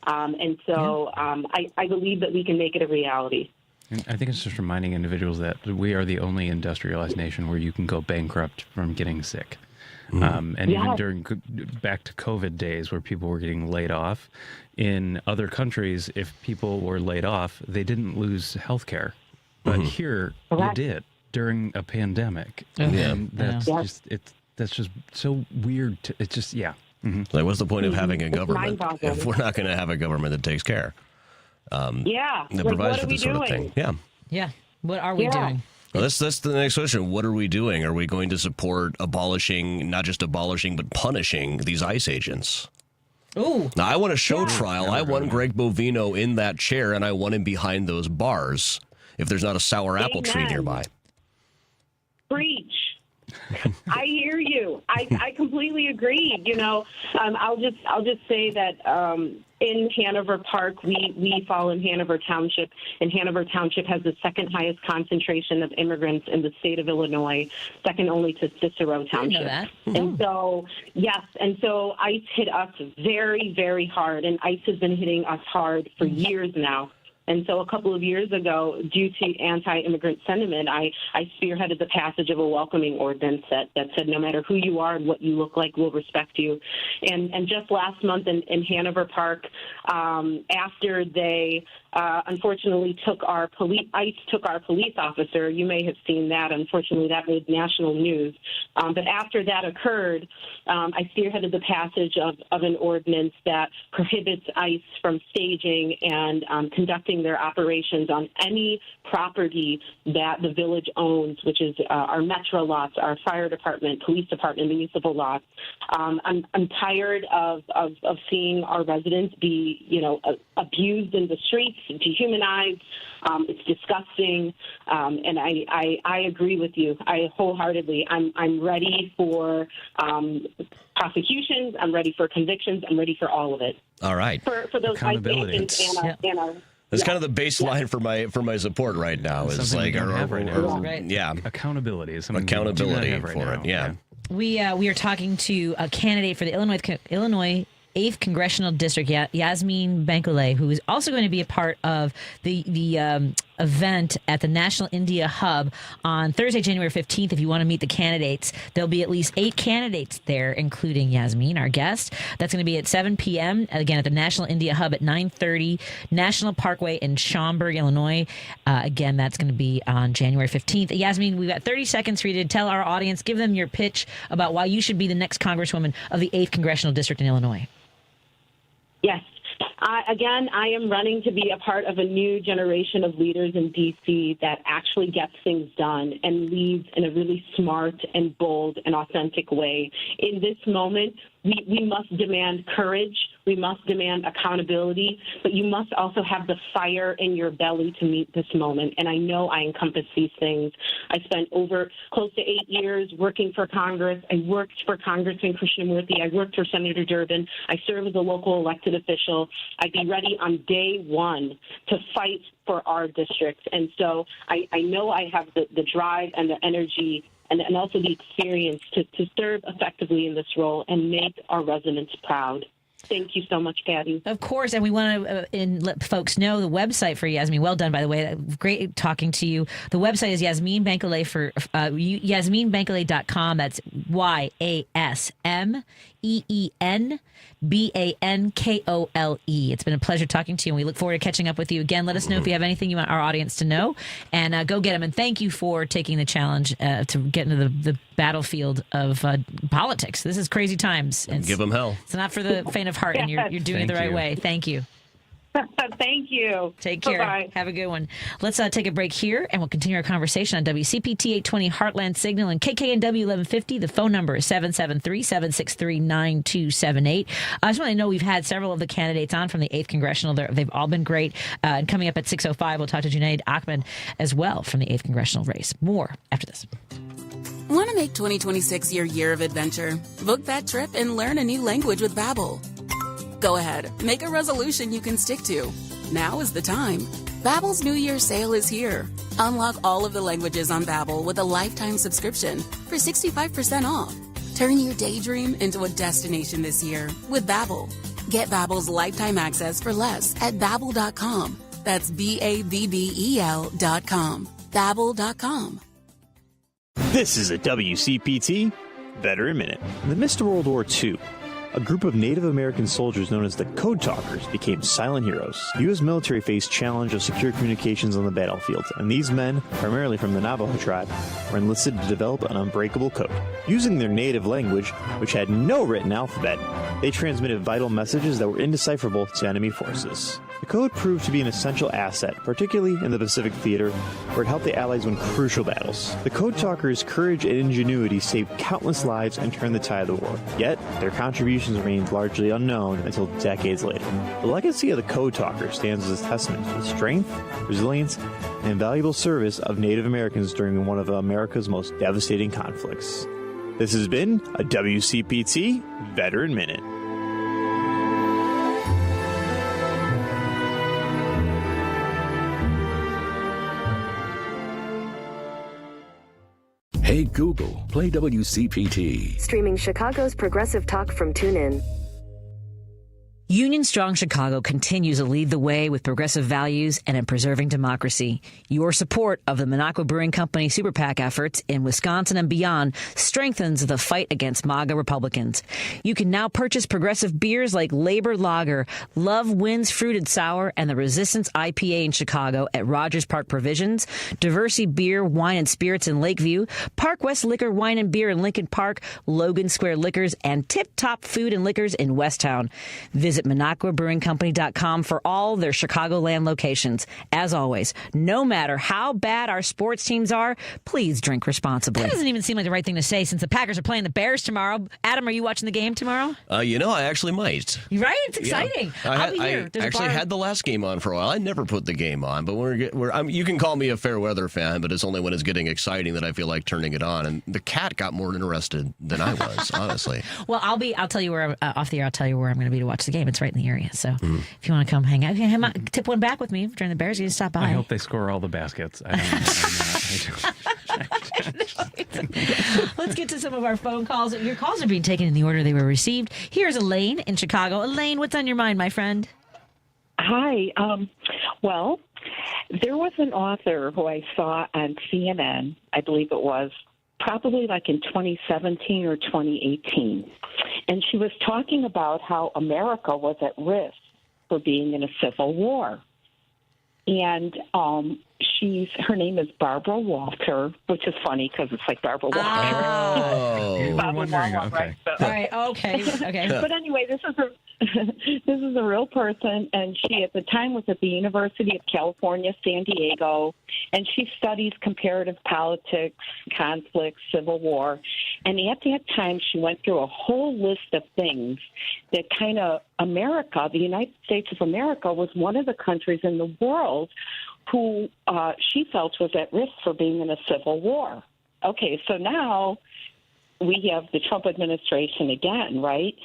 And so I believe that we can make it a reality. And I think it's just reminding individuals that we are the only industrialized nation where you can go bankrupt from getting sick. And even during back to COVID days where people were getting laid off, in other countries, if people were laid off, they didn't lose health care. But here, you did during a pandemic. And that's just so weird. It's just, Like, what's the point of having a government if we're not going to have a government that takes care? That provides for this sort of thing. Yeah. What are we doing? Well, that's the next question. What are we doing? Are we going to support not just abolishing, but punishing these ICE agents? Ooh. Now, I want a show trial. I want Greg Bovino in that chair, and I want him behind those bars if the's not a sour apple tree nearby. Preach. I hear you. I completely agree. I'll just say that in Hanover Park, we fall in Hanover Township, and Hanover Township has the second highest concentration of immigrants in the state of Illinois, second only to Cicero Township. I didn't know that. And so ICE hit us very, very hard, and ICE has been hitting us hard for years now. And so a couple of years ago, due to anti-immigrant sentiment, I spearheaded the passage of a welcoming ordinance that said no matter who you are and what you look like, we'll respect you. And just last month in Hanover Park, after they unfortunately ICE took our police officer, you may have seen that. Unfortunately, that made national news. But after that occurred, I spearheaded the passage of an ordinance that prohibits ICE from staging and conducting their operations on any property that the village owns, which is our metro lots, our fire department, police department, municipal lots. I'm tired of seeing our residents be, abused in the streets, dehumanized. It's disgusting, and I agree with you. I wholeheartedly. I'm ready for prosecutions. I'm ready for convictions. I'm ready for all of it. All right. For those agents and our That's kind of the baseline for my support right now. Is like accountability is something accountability right for now. it. Yeah. We are talking to a candidate for the Illinois 8th Congressional District, Yasmeen Bankole, who is also going to be a part of the event at the National India Hub on Thursday, January 15th. If you want to meet the candidates, there'll be at least 8 candidates there, including Yasmeen, our guest. That's going to be at 7 p.m., again, at the National India Hub at 9:30 National Parkway in Schaumburg, Illinois. Again, that's going to be on January 15th. Yasmeen, we've got 30 seconds for you to tell our audience, give them your pitch about why you should be the next Congresswoman of the 8th Congressional District in Illinois. Yes. I am running to be a part of a new generation of leaders in D.C. that actually gets things done and leads in a really smart and bold and authentic way. In this moment, we must demand courage. We must demand accountability, but you must also have the fire in your belly to meet this moment. And I know I encompass these things. I spent close to 8 years working for Congress. I worked for Congressman Krishnamurthy. I worked for Senator Durbin. I serve as a local elected official. I'd be ready on day one to fight for our district. And so I know I have the drive and the energy and also the experience to serve effectively in this role and make our residents proud. Thank you so much, Patty. Of course, and we want to let folks know the website for Yasmeen. Well done, by the way. Great talking to you. The website is Yasmeen Bankole for YasmeenBankole.com. That's YasmeenBankole. It's been a pleasure talking to you, and we look forward to catching up with you again. Let us know if you have anything you want our audience to know, and go get them. And thank you for taking the challenge to get into the battlefield of politics. This is crazy times. Give them hell. It's not for the faint of heart, and you're doing it the right way. Thank you. Thank you. Take care. Bye-bye. Have a good one. Let's take a break here, and we'll continue our conversation on WCPT 820 Heartland Signal and KKNW 1150. The phone number is 773-763-9278. I just want to know we've had several of the candidates on from the 8th Congressional. They've all been great. And coming up at 6:05, we'll talk to Junaid Ahmed as well from the 8th Congressional race. More after this. Want to make 2026 your year of adventure? Book that trip and learn a new language with Babbel. Go ahead, make a resolution you can stick to. Now is the time. Babbel's New Year sale is here. Unlock all of the languages on Babbel with a lifetime subscription for 65% off. Turn your daydream into a destination this year with Babbel. Get Babbel's lifetime access for less at Babbel.com. That's Babbel.com. Babbel.com. This is a WCPT Veteran Minute. In the midst of World War II, a group of Native American soldiers known as the Code Talkers became silent heroes. The U.S. military faced challenge of secure communications on the battlefield, and these men, primarily from the Navajo tribe, were enlisted to develop an unbreakable code. Using their native language, which had no written alphabet, they transmitted vital messages that were indecipherable to enemy forces. The code proved to be an essential asset, particularly in the Pacific Theater, where it helped the Allies win crucial battles. The Code Talkers' courage and ingenuity saved countless lives and turned the tide of the war. Yet, their contributions remained largely unknown until decades later. The legacy of the Code Talkers stands as a testament to the strength, resilience, and invaluable service of Native Americans during one of America's most devastating conflicts. This has been a WCPT Veteran Minute. Hey Google, play WCPT. Streaming Chicago's progressive talk from TuneIn. Union Strong Chicago continues to lead the way with progressive values and in preserving democracy. Your support of the Minocqua Brewing Company Super PAC efforts in Wisconsin and beyond strengthens the fight against MAGA Republicans. You can now purchase progressive beers like Labor Lager, Love Wins Fruited Sour, and the Resistance IPA in Chicago at Rogers Park Provisions, Diversity Beer, Wine, and Spirits in Lakeview, Park West Liquor, Wine, and Beer in Lincoln Park, Logan Square Liquors, and Tip Top Food and Liquors in Westtown. Visit MinocquaBrewingCompany.com for all their Chicagoland locations. As always, no matter how bad our sports teams are, please drink responsibly. That doesn't even seem like the right thing to say since the Packers are playing the Bears tomorrow. Adam, are you watching the game tomorw? I actually might. Right? It's exciting. Yeah. I actually had the last game on for a while. I never put the game on, but you can call me a fair weather fan, but it's only when it's getting exciting that I feel like turning it on. And the cat got more interested than I was, honestly. Well, I'll tell you where off the air. I'll tell you where I'm going to be to watch the game. It's right in the area. So if you want to come hang out, you can tip one back with me during the Bears. You can stop by. I hope they score all the baskets. Let's get to some of our phone calls. Your calls are being taken in the order they were received. Here's Elaine in Chicago. Elaine, what's on your mind, my friend? Hi. Well, there was an author who I saw on CNN, I believe it was, probably like in 2017 or 2018. And she was talking about how America was at risk for being in a civil war. And her name is Barbara Walter, which is funny because it's like Barbara Walter. Oh, you were wondering. Okay. Right? So, all right. Okay. But anyway, this is a real person, and she at the time was at the University of California, San Diego, and she studies comparative politics, conflict, civil war. And at that time, she went through a whole list of things that kind of America, the United States of America, was one of the countries in the world who she felt was at risk for being in a civil war. Okay, so now we have the Trump administration again, right?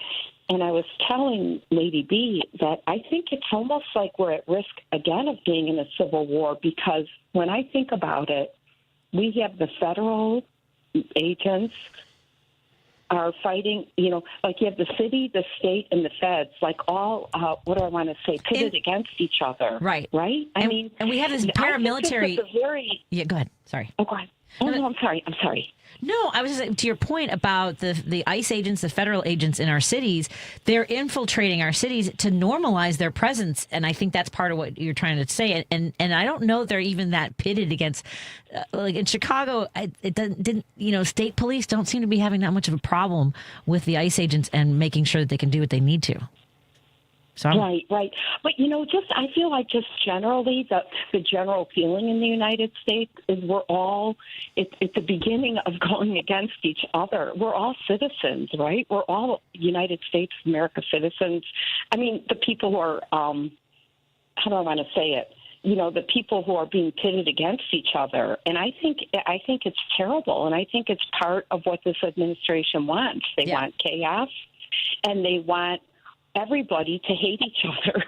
And I was telling Lady B that I think it's almost like we're at risk again of being in a civil war, because when I think about it, we have the federal agents are fighting, like you have the city, the state, and the feds, like all, what do I want to say, pitted against each other. Right. Right? And we have this paramilitary. Yeah, go ahead. Sorry. Oh, go ahead. Oh, no, I'm sorry. No, I was just, to your point about the ICE agents, the federal agents in our cities, they're infiltrating our cities to normalize their presence. And I think that's part of what you're trying to say. And I don't know if they're even that pitted against, like in Chicago, state police don't seem to be having that much of a problem with the ICE agents and making sure that they can do what they need to. So right. But, I feel like just generally the general feeling in the United States is we're all, it's the beginning of going against each other. We're all citizens, right? We're all United States of America citizens. I mean, the people who are, how do I want to say it? The people who are being pitted against each other. And I think it's terrible. And I think it's part of what this administration wants. They want chaos, and they want everybody to hate each other.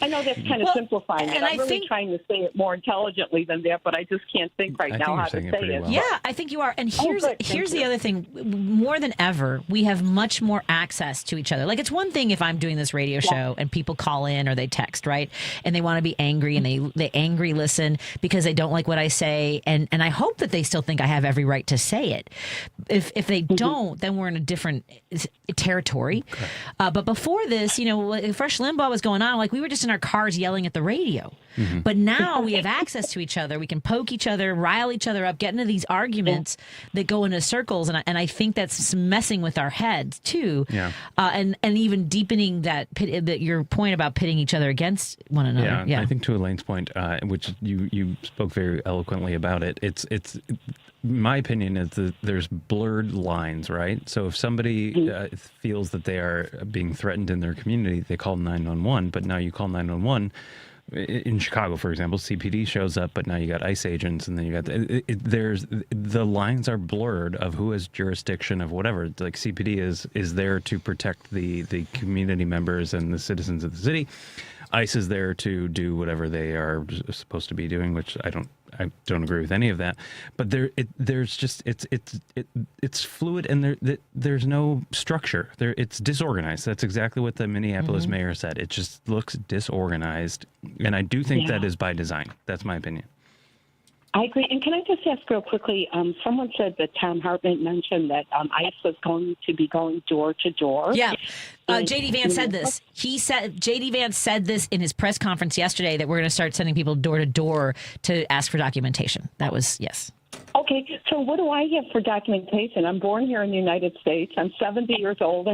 I know that's kind of simplifying it. I'm really trying to say it more intelligently than that, but I just can't think right now how to say it. Well. Yeah, I think you are. And here's the other thing. More than ever, we have much more access to each other. Like, it's one thing if I'm doing this radio show and people call in or they text, right? And they want to be angry and they angry listen because they don't like what I say. And I hope that they still think I have every right to say it. If they don't, then we're in a different territory. Okay. But before this, Fresh Limbaugh was going on, like, we were just in our cars yelling at the radio. Mm-hmm. But now we have access to each other. We can poke each other, rile each other up, get into these arguments that go into circles. And I think that's messing with our heads, too. Yeah. And even deepening that your point about pitting each other against one another. Yeah. I think to Elaine's point, which you spoke very eloquently about it, it's my opinion is that there's blurred lines, right? So if somebody feels that they are being threatened in their community, they call 911, but now you call 911. In Chicago, for example, CPD shows up, but now you got ICE agents, and then you got the lines are blurred of who has jurisdiction of whatever. Like, CPD is there to protect the community members and the citizens of the city. ICE is there to do whatever they are supposed to be doing, which I don't agree with any of that. But it's fluid, and there's no structure. It's disorganized. That's exactly what the Minneapolis mayor said. It just looks disorganized, and I do think that is by design. That's my opinion. I agree. And can I just ask real quickly, someone said that Tom Hartman mentioned that ICE was going to be going door to door. Yeah. J.D. Vance said this. J.D. Vance said this in his press conference yesterday, that we're going to start sending people door to door to ask for documentation. That was, yes. Okay. So what do I have for documentation? I'm born here in the United States. I'm 70 years old.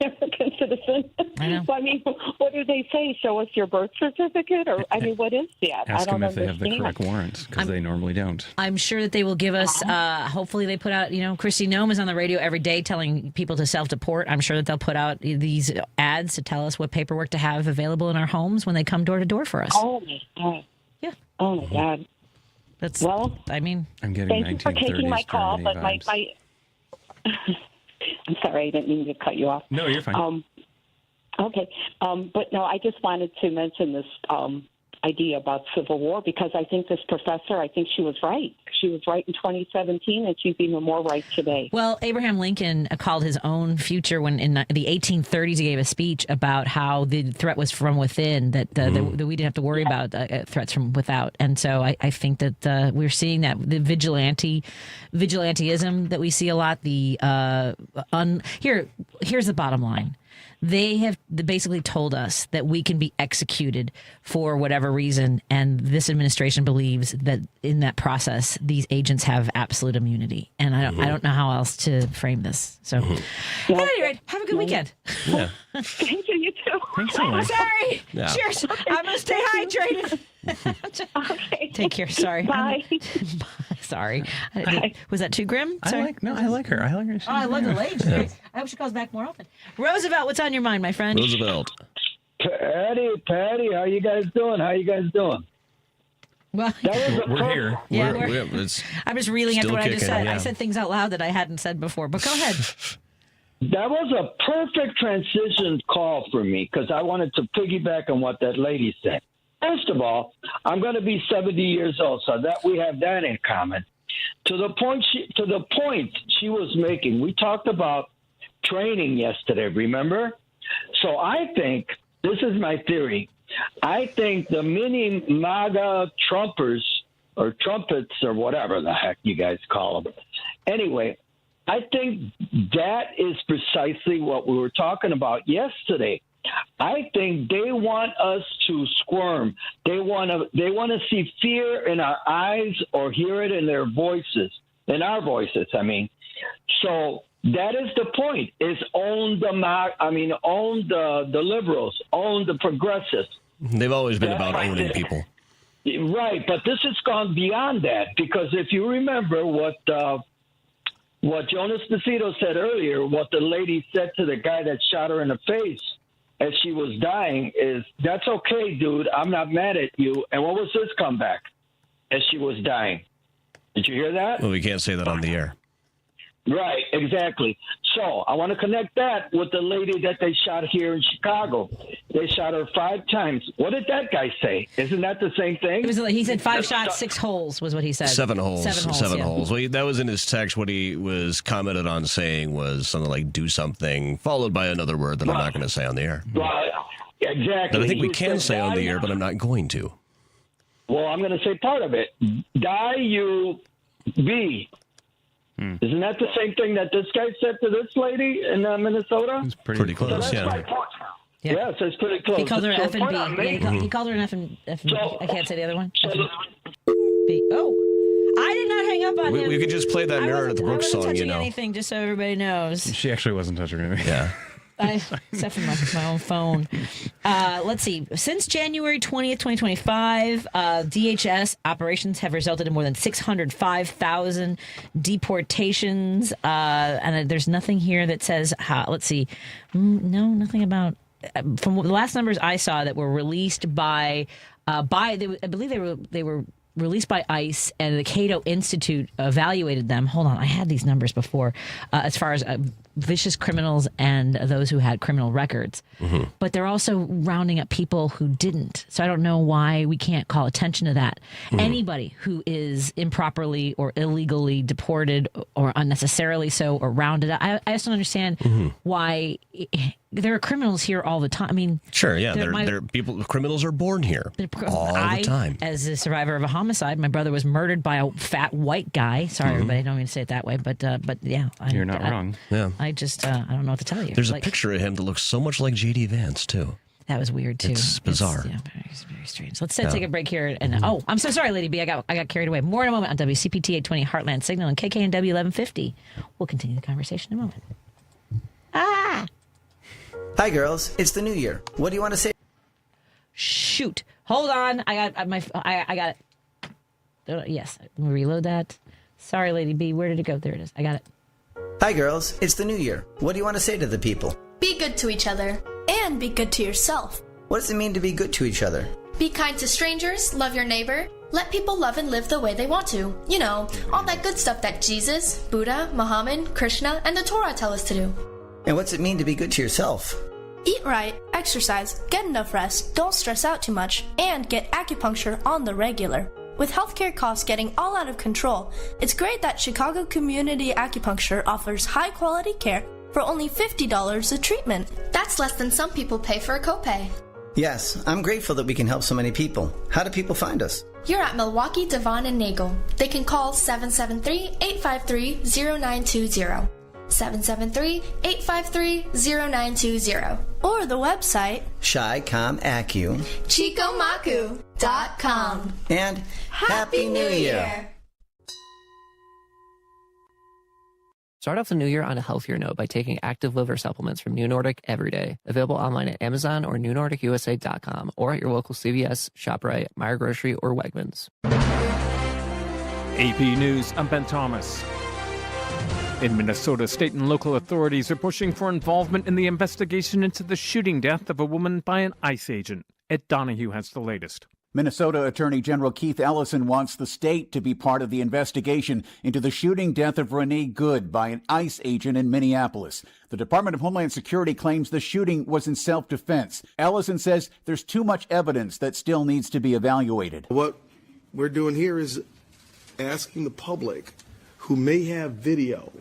American citizen. I know. So, I mean, what do they say? Show us your birth certificate? Or, I mean, what is that? Ask I don't them if understand. they have the correct warrants, because they normally don't. I'm sure that they will give us, hopefully they put out, Kristi Noem is on the radio every day telling people to self-deport. I'm sure that they'll put out these ads to tell us what paperwork to have available in our homes when they come door to door for us. Oh, my God. Yeah. Oh, my God. That's, well, I mean, I'm getting thank you for taking my call, but my I'm sorry, I didn't mean to cut you off. No, you're fine. Okay. But no, I just wanted to mention this idea about civil war, because I think this professor, I think she was right. She was right in 2017, and she's even more right today. Well, Abraham Lincoln called his own future when in the 1830s he gave a speech about how the threat was from within, that we didn't have to worry about threats from without. And so I think that we're seeing that the vigilantism that we see a lot. Here's the bottom line. They have basically told us that we can be executed for whatever reason, and this administration believes that in that process, these agents have absolute immunity. And I don't know how else to frame this. So, at any rate, have a good weekend. Yeah. Thank you. You too. Thanks so much. Sorry. Yeah. Cheers. I'm gonna stay hydrated. Okay. Take care. Sorry. Bye. Sorry. Was that too grim? Sorry. I like her. I like her. I love the lady. Yeah. I hope she calls back more often. Roosevelt, what's on your mind, my friend? Roosevelt. Patty, how you guys doing? Well, we're here. Yeah, I'm just reeling after what I just said. Yeah. I said things out loud that I hadn't said before, but go ahead. That was a perfect transition call for me, because I wanted to piggyback on what that lady said. First of all, I'm going to be 70 years old, so that we have that in common. To the point she was making, we talked about training yesterday, remember? So I think, this is my theory, I think the mini MAGA Trumpers, or trumpets, or whatever the heck you guys call them. Anyway, I think that is precisely what we were talking about yesterday. I think they want us to squirm. They want to see fear in our eyes or hear it in their voices, in our voices, I mean. So that is the point, is own the liberals, own the progressives. They've always been about owning people. Right, but this has gone beyond that, because if you remember what Jonas Macedo said earlier, what the lady said to the guy that shot her in the face as she was dying is, that's okay, dude, I'm not mad at you. And what was his comeback as she was dying? Did you hear that? Well, we can't say that on the air. Right, exactly. So I want to connect that with the lady that they shot here in Chicago. They shot her 5 times. What did that guy say? Isn't that the same thing? It was he said 5 shots, 6 holes was what he said. 7 holes. 7 yeah. holes. Well, that was in his text. What he was commented on saying was something like "do something," followed by another word that I'm not going to say on the air. Right, exactly. That I think we He can said, say on the air, but I'm not going to. Well, I'm going to say part of it. D-U-B. Isn't that the same thing that this guy said to this lady in Minnesota? It's pretty close, so Yeah, so it's pretty close. He called her an F and B. So He called her an F and B. I can't say the other one. B. Oh, I did not hang up on him. We could just play that Mirror at the Brooks song, touching anything, just so everybody knows. She actually wasn't touching me. Yeah. Except for my own phone. Let's see. Since January 20th, 2025, DHS operations have resulted in more than 605,000 deportations. And there's nothing here that says how. Let's see. No, nothing about. From the last numbers I saw that were released I believe they were released by ICE, and the Cato Institute evaluated them. Hold on, I had these numbers before, as far as vicious criminals and those who had criminal records. Mm-hmm. But they're also rounding up people who didn't. So I don't know why we can't call attention to that. Mm-hmm. Anybody who is improperly or illegally deported or unnecessarily so or rounded up, I just don't understand why. There are criminals here all the time. I mean, sure, yeah, criminals are born here all the time. As a survivor of a homicide, my brother was murdered by a fat white guy. Sorry, everybody, I don't mean to say it that way, but yeah, you're not wrong. Yeah, I don't know what to tell you. There's a picture of him that looks so much like J.D. Vance too. That was weird too. It's bizarre. Yeah, very strange. Let's take a break here. And I'm so sorry, Lady B. I got carried away. More in a moment on WCPT 820 Heartland Signal and KKNW 1150. We'll continue the conversation in a moment. Hi, girls. It's the new year. What do you want to say? Shoot. Hold on. I got it. Yes. Let me reload that. Sorry, Lady B. Where did it go? There it is. I got it. Hi, girls. It's the new year. What do you want to say to the people? Be good to each other. And be good to yourself. What does it mean to be good to each other? Be kind to strangers. Love your neighbor. Let people love and live the way they want to. You know, all that good stuff that Jesus, Buddha, Muhammad, Krishna, and the Torah tell us to do. And what's it mean to be good to yourself? Eat right, exercise, get enough rest, don't stress out too much, and get acupuncture on the regular. With healthcare costs getting all out of control, it's great that Chicago Community Acupuncture offers high-quality care for only $50 a treatment. That's less than some people pay for a copay. Yes, I'm grateful that we can help so many people. How do people find us? You're at Milwaukee, Devon, and Nagel. They can call 773-853-0920. 773-853-0920. Or the website ChiComAcu Chicomacu.com. And Happy New Year! Start off the new year on a healthier note by taking active liver supplements from New Nordic every day. Available online at Amazon or NewNordicUSA.com or at your local CVS, ShopRite, Meijer Grocery, or Wegmans. AP News, I'm Ben Thomas. In Minnesota, state and local authorities are pushing for involvement in the investigation into the shooting death of a woman by an ICE agent. Ed Donahue has the latest. Minnesota Attorney General Keith Ellison wants the state to be part of the investigation into the shooting death of Renee Good by an ICE agent in Minneapolis. The Department of Homeland Security claims the shooting was in self-defense. Ellison says there's too much evidence that still needs to be evaluated. What we're doing here is asking the public who may have video.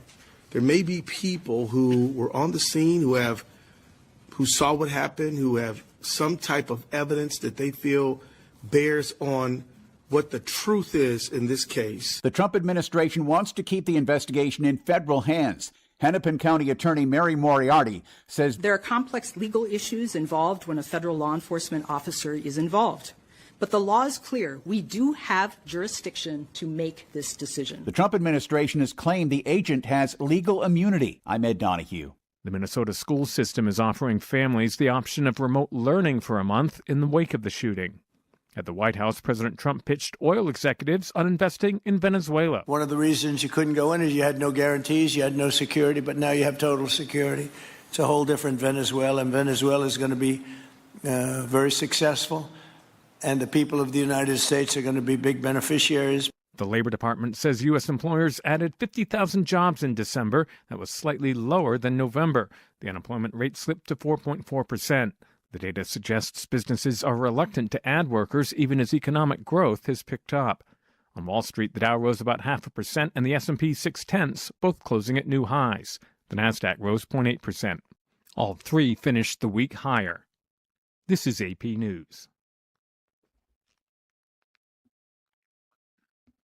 There may be people who were on the scene, who saw what happened, who have some type of evidence that they feel bears on what the truth is in this case. The Trump administration wants to keep the investigation in federal hands. Hennepin County Attorney Mary Moriarty says there are complex legal issues involved when a federal law enforcement officer is involved. But the law is clear. We do have jurisdiction to make this decision. The Trump administration has claimed the agent has legal immunity. I'm Ed Donahue. The Minnesota school system is offering families the option of remote learning for a month in the wake of the shooting. At the White House, President Trump pitched oil executives on investing in Venezuela. One of the reasons you couldn't go in is you had no guarantees, you had no security, but now you have total security. It's a whole different Venezuela, and Venezuela is going to be very successful. And the people of the United States are going to be big beneficiaries. The Labor Department says U.S. employers added 50,000 jobs in December. That was slightly lower than November. The unemployment rate slipped to 4.4%. The data suggests businesses are reluctant to add workers even as economic growth has picked up. On Wall Street, the Dow rose about 0.5% and the S&P 0.6, both closing at new highs. The Nasdaq rose 0.8%. All three finished the week higher. This is AP News.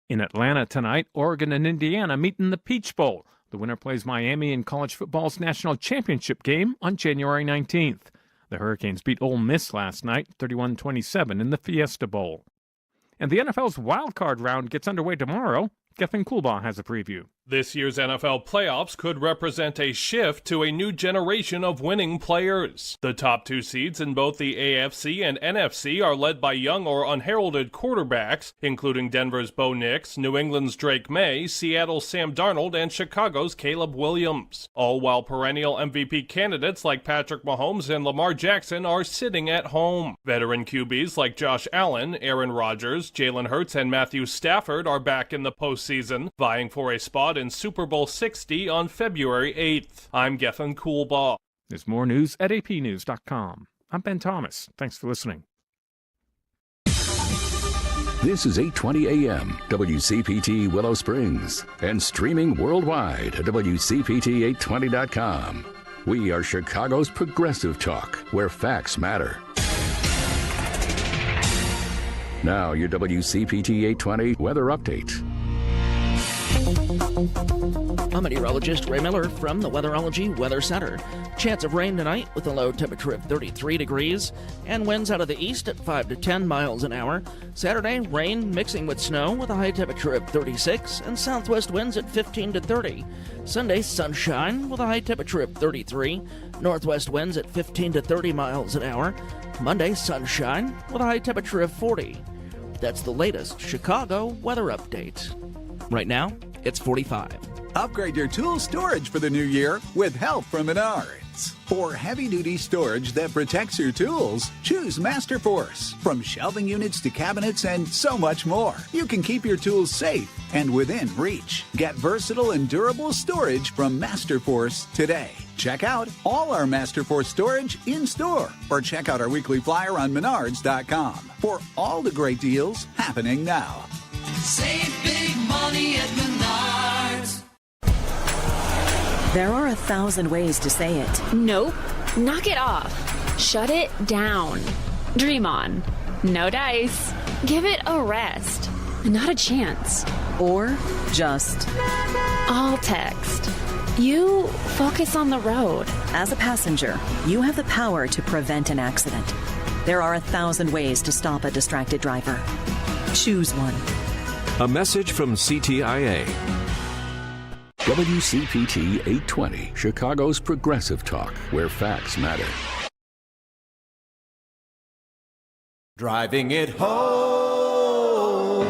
In Atlanta tonight, Oregon and Indiana meet in the Peach Bowl. The winner plays Miami in college football's national championship game on January 19th. The Hurricanes beat Ole Miss last night, 31-27 in the Fiesta Bowl. And the NFL's wildcard round gets underway tomorrow. Gethin Coolbaugh has a preview. This year's NFL playoffs could represent a shift to a new generation of winning players. The top two seeds in both the AFC and NFC are led by young or unheralded quarterbacks, including Denver's Bo Nix, New England's Drake May, Seattle's Sam Darnold, and Chicago's Caleb Williams. All while perennial MVP candidates like Patrick Mahomes and Lamar Jackson are sitting at home. Veteran QBs like Josh Allen, Aaron Rodgers, Jalen Hurts, and Matthew Stafford are back in the postseason, vying for a spot in Super Bowl 60 on February 8th. I'm Gethin Coolbaugh. There's more news at apnews.com. I'm Ben Thomas. Thanks for listening. This is 8:20 a.m. WCPT Willow Springs and streaming worldwide at WCPT820.com. We are Chicago's progressive talk, where facts matter. Now your WCPT 820 weather update. I'm meteorologist Ray Miller from the Weatherology Weather Center. Chance of rain tonight with a low temperature of 33 degrees and winds out of the east at 5 to 10 miles an hour. Saturday, rain mixing with snow with a high temperature of 36 and southwest winds at 15 to 30. Sunday, sunshine with a high temperature of 33, northwest winds at 15 to 30 miles an hour. Monday, sunshine with a high temperature of 40. That's the latest Chicago weather update. Right now, it's 45. Upgrade your tool storage for the new year with help from Menards. For heavy-duty storage that protects your tools, choose Masterforce. From shelving units to cabinets and so much more, you can keep your tools safe and within reach. Get versatile and durable storage from Masterforce today. Check out all our Masterforce storage in-store or check out our weekly flyer on Menards.com for all the great deals happening now. Save big money at Menards. There are 1,000 ways to say it. Nope. Knock it off. Shut it down. Dream on. No dice. Give it a rest. Not a chance. Or just I'll text. You focus on the road. As a passenger, you have the power to prevent an accident. There are 1,000 ways to stop a distracted driver. Choose one. A message from CTIA. WCPT 820, Chicago's progressive talk, where facts matter. Driving it home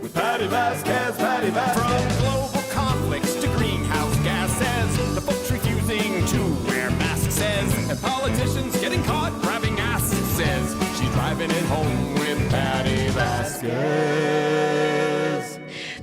with Patti Vasquez, Patti Vasquez. From global conflicts to greenhouse gases, the folks refusing to wear masks says, and politicians getting caught grabbing asses says, she's driving it home with Patti Vasquez.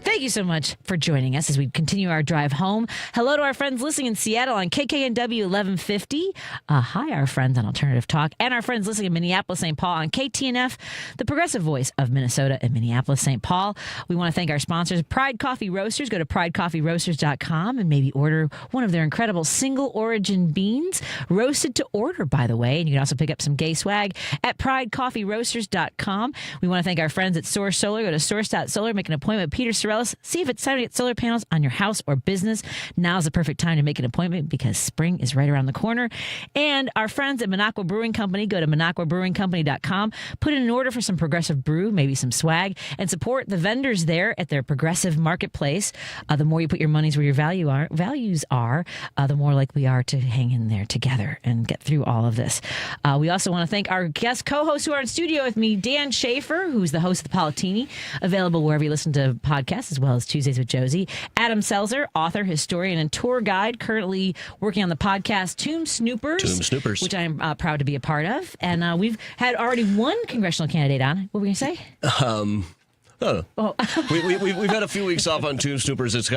Thank you so much for joining us as we continue our drive home. Hello to our friends listening in Seattle on KKNW 1150. Hi, our friends on Alternative Talk, and our friends listening in Minneapolis, St. Paul on KTNF, the progressive voice of Minnesota in Minneapolis, St. Paul. We want to thank our sponsors, Pride Coffee Roasters. Go to pridecoffeeroasters.com and maybe order one of their incredible single origin beans, roasted to order, by the way. And you can also pick up some gay swag at pridecoffeeroasters.com. We want to thank our friends at Source Solar. Go to source.solar, make an appointment with Peter Sorellis. See if it's time to get solar panels on your house or business. Now's the perfect time to make an appointment because spring is right around the corner. And our friends at Minocqua Brewing Company, go to minocquabrewingcompany.com, put in an order for some progressive brew, maybe some swag, and support the vendors there at their progressive marketplace. The more you put your monies where your values are, the more likely we are to hang in there together and get through all of this. We also want to thank our guest co-hosts who are in studio with me, Dan Schaefer, who's the host of the Politini, available wherever you listen to podcasts, as well as Tuesdays with Josie. Adam Selzer, author, historian, and tour guide, currently working on the podcast Tomb Snoopers, which I'm proud to be a part of. And we've had already one congressional candidate on. What were we going to say? Oh. We've had a few weeks off on Tomb Snoopers. It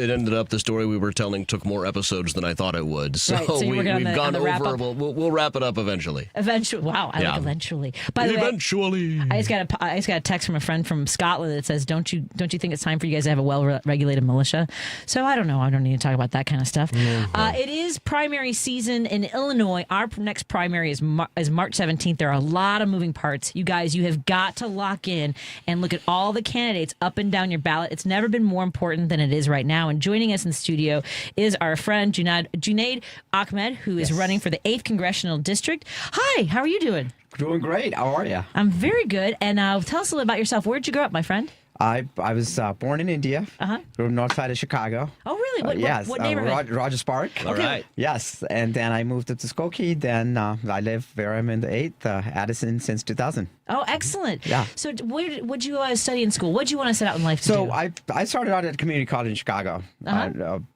ended up, the story we were telling took more episodes than I thought it would. So, Right, so we've gone over. wrap-up? We'll wrap it up eventually. Eventually. Wow, I like eventually. By the Eventually. way, I just got a text from a friend from Scotland that says, "Don't you think it's time for you guys to have a well-regulated militia?" So I don't know. I don't need to talk about that kind of stuff. It is primary season in Illinois. Our next primary is March 17th. There are a lot of moving parts. You guys, you have got to lock in and look at all the candidates up and down your ballot. It's never been more important than it is right now. And joining us in the studio is our friend Junaid Ahmed, who is running for the 8th Congressional District. Hi, how are you doing? Doing great. How are you? I'm very good. And tell us a little about yourself. Where'd you grow up, my friend? I was born in India. Grew up north side of Chicago. Oh, really? Yes. What neighborhood? Rogers Park. All right. Yes. And then I moved up to Skokie. Then I live where I'm in the 8th, Addison, since 2000. Oh, excellent. Yeah. So what'd you study in school? What'd you want to set out in life to do? So I started out at a community college in Chicago,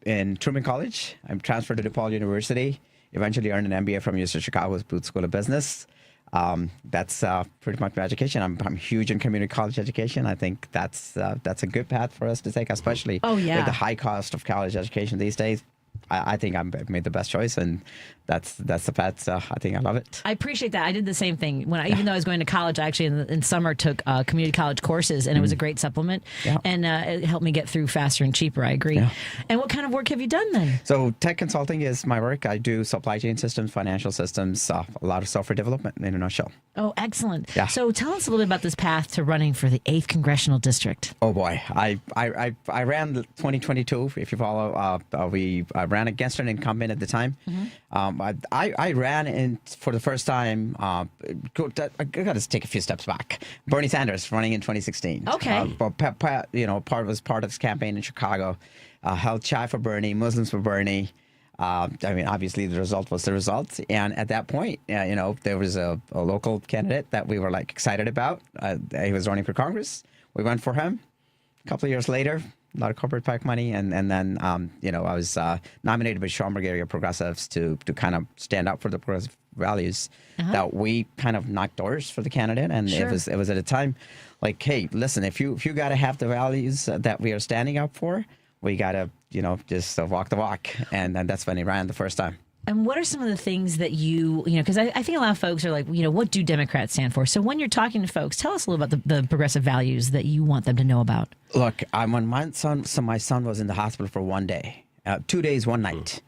in Truman College. I'm transferred to DePaul University. Eventually earned an MBA from University of Chicago's Booth School of Business. That's pretty much my education. I'm huge in community college education. I think that's a good path for us to take, especially with the high cost of college education these days. I think I've made the best choice, and that's the path. I think I love it. I appreciate that. I did the same thing even though I was going to college. I actually in summer took community college courses, and it was a great supplement, and it helped me get through faster and cheaper. I agree. Yeah. And what kind of work have you done then? So tech consulting is my work. I do supply chain systems, financial systems, a lot of software development in a nutshell. Oh, excellent. Yeah. So tell us a little bit about this path to running for the 8th Congressional District. Oh boy, I ran 2022. If you follow, I ran against an incumbent at the time. I ran in for the first time. I got to take a few steps back. Bernie Sanders running in 2016. Okay. Part of his campaign in Chicago. Held shy for Bernie, Muslims for Bernie. Obviously the result was the result. And at that point, there was a local candidate that we were excited about. He was running for Congress. We went for him. A couple of years later, a lot of corporate PAC money, and then I was nominated by Schaefer area progressives to kind of stand up for the progressive values that we kind of knocked doors for the candidate, and it was at a time hey, listen, if you got to have the values that we are standing up for, we got to just walk the walk, and that's when he ran the first time. And what are some of the things that because I think a lot of folks are what do Democrats stand for? So when you're talking to folks, tell us a little about the progressive values that you want them to know about. Look, when my son was in the hospital for 1 day, 2 days, 1 night.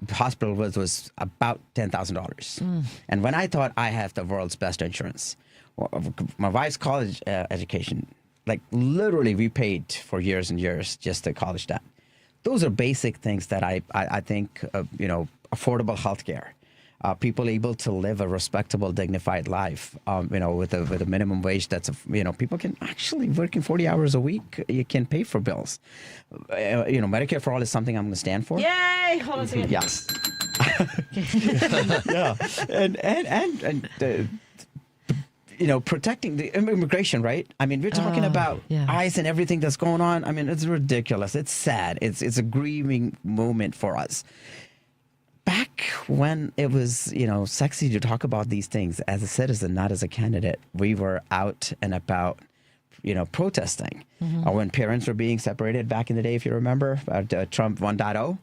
The hospital was about $10,000. And when I thought I have the world's best insurance, my wife's college education, literally we paid for years and years just the college debt. Those are basic things that I think, affordable health care, people able to live a respectable, dignified life, with a minimum wage that's, people can actually working 40 hours a week. You can pay for bills. Medicare for all is something I'm going to stand for. Yay! Hold on a second. Yes. Yeah. And protecting the immigration, right? I mean, we're talking about ICE and everything that's going on. I mean, it's ridiculous. It's sad. It's a grieving moment for us. Back when it was, sexy to talk about these things as a citizen, not as a candidate, we were out and about, protesting. When parents were being separated back in the day, if you remember, Trump 1.0,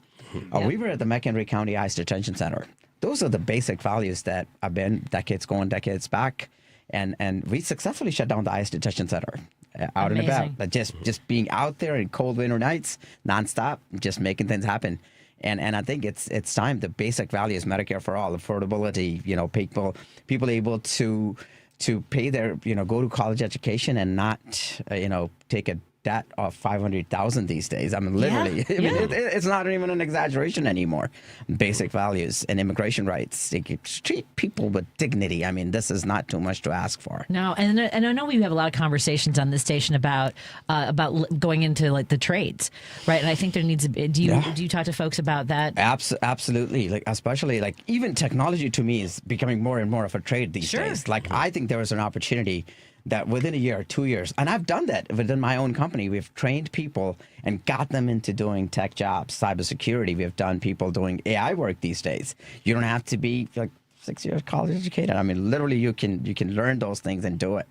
we were at the McHenry County ICE Detention Center. Those are the basic values that have been decades back. And we successfully shut down the ICE Detention Center out and about. Just being out there in cold winter nights, nonstop, just making things happen. And I think it's time. The basic values, Medicare for all, affordability, people able to pay their, go to college education and not, take a debt of $500,000 these days. I mean, literally, it's not even an exaggeration anymore. Basic values and immigration rights. They treat people with dignity. I mean, this is not too much to ask for. No, and I know we have a lot of conversations on this station about going into the trades, right? And I think there needs to be. Do you talk to folks about that? Absolutely. Especially even technology to me is becoming more and more of a trade these days. I think there is an opportunity that within a year, 2 years, and I've done that within my own company. We've trained people and got them into doing tech jobs, cybersecurity. We've done people doing AI work these days. You don't have to be 6 years college educated. I mean, literally, you can learn those things and do it.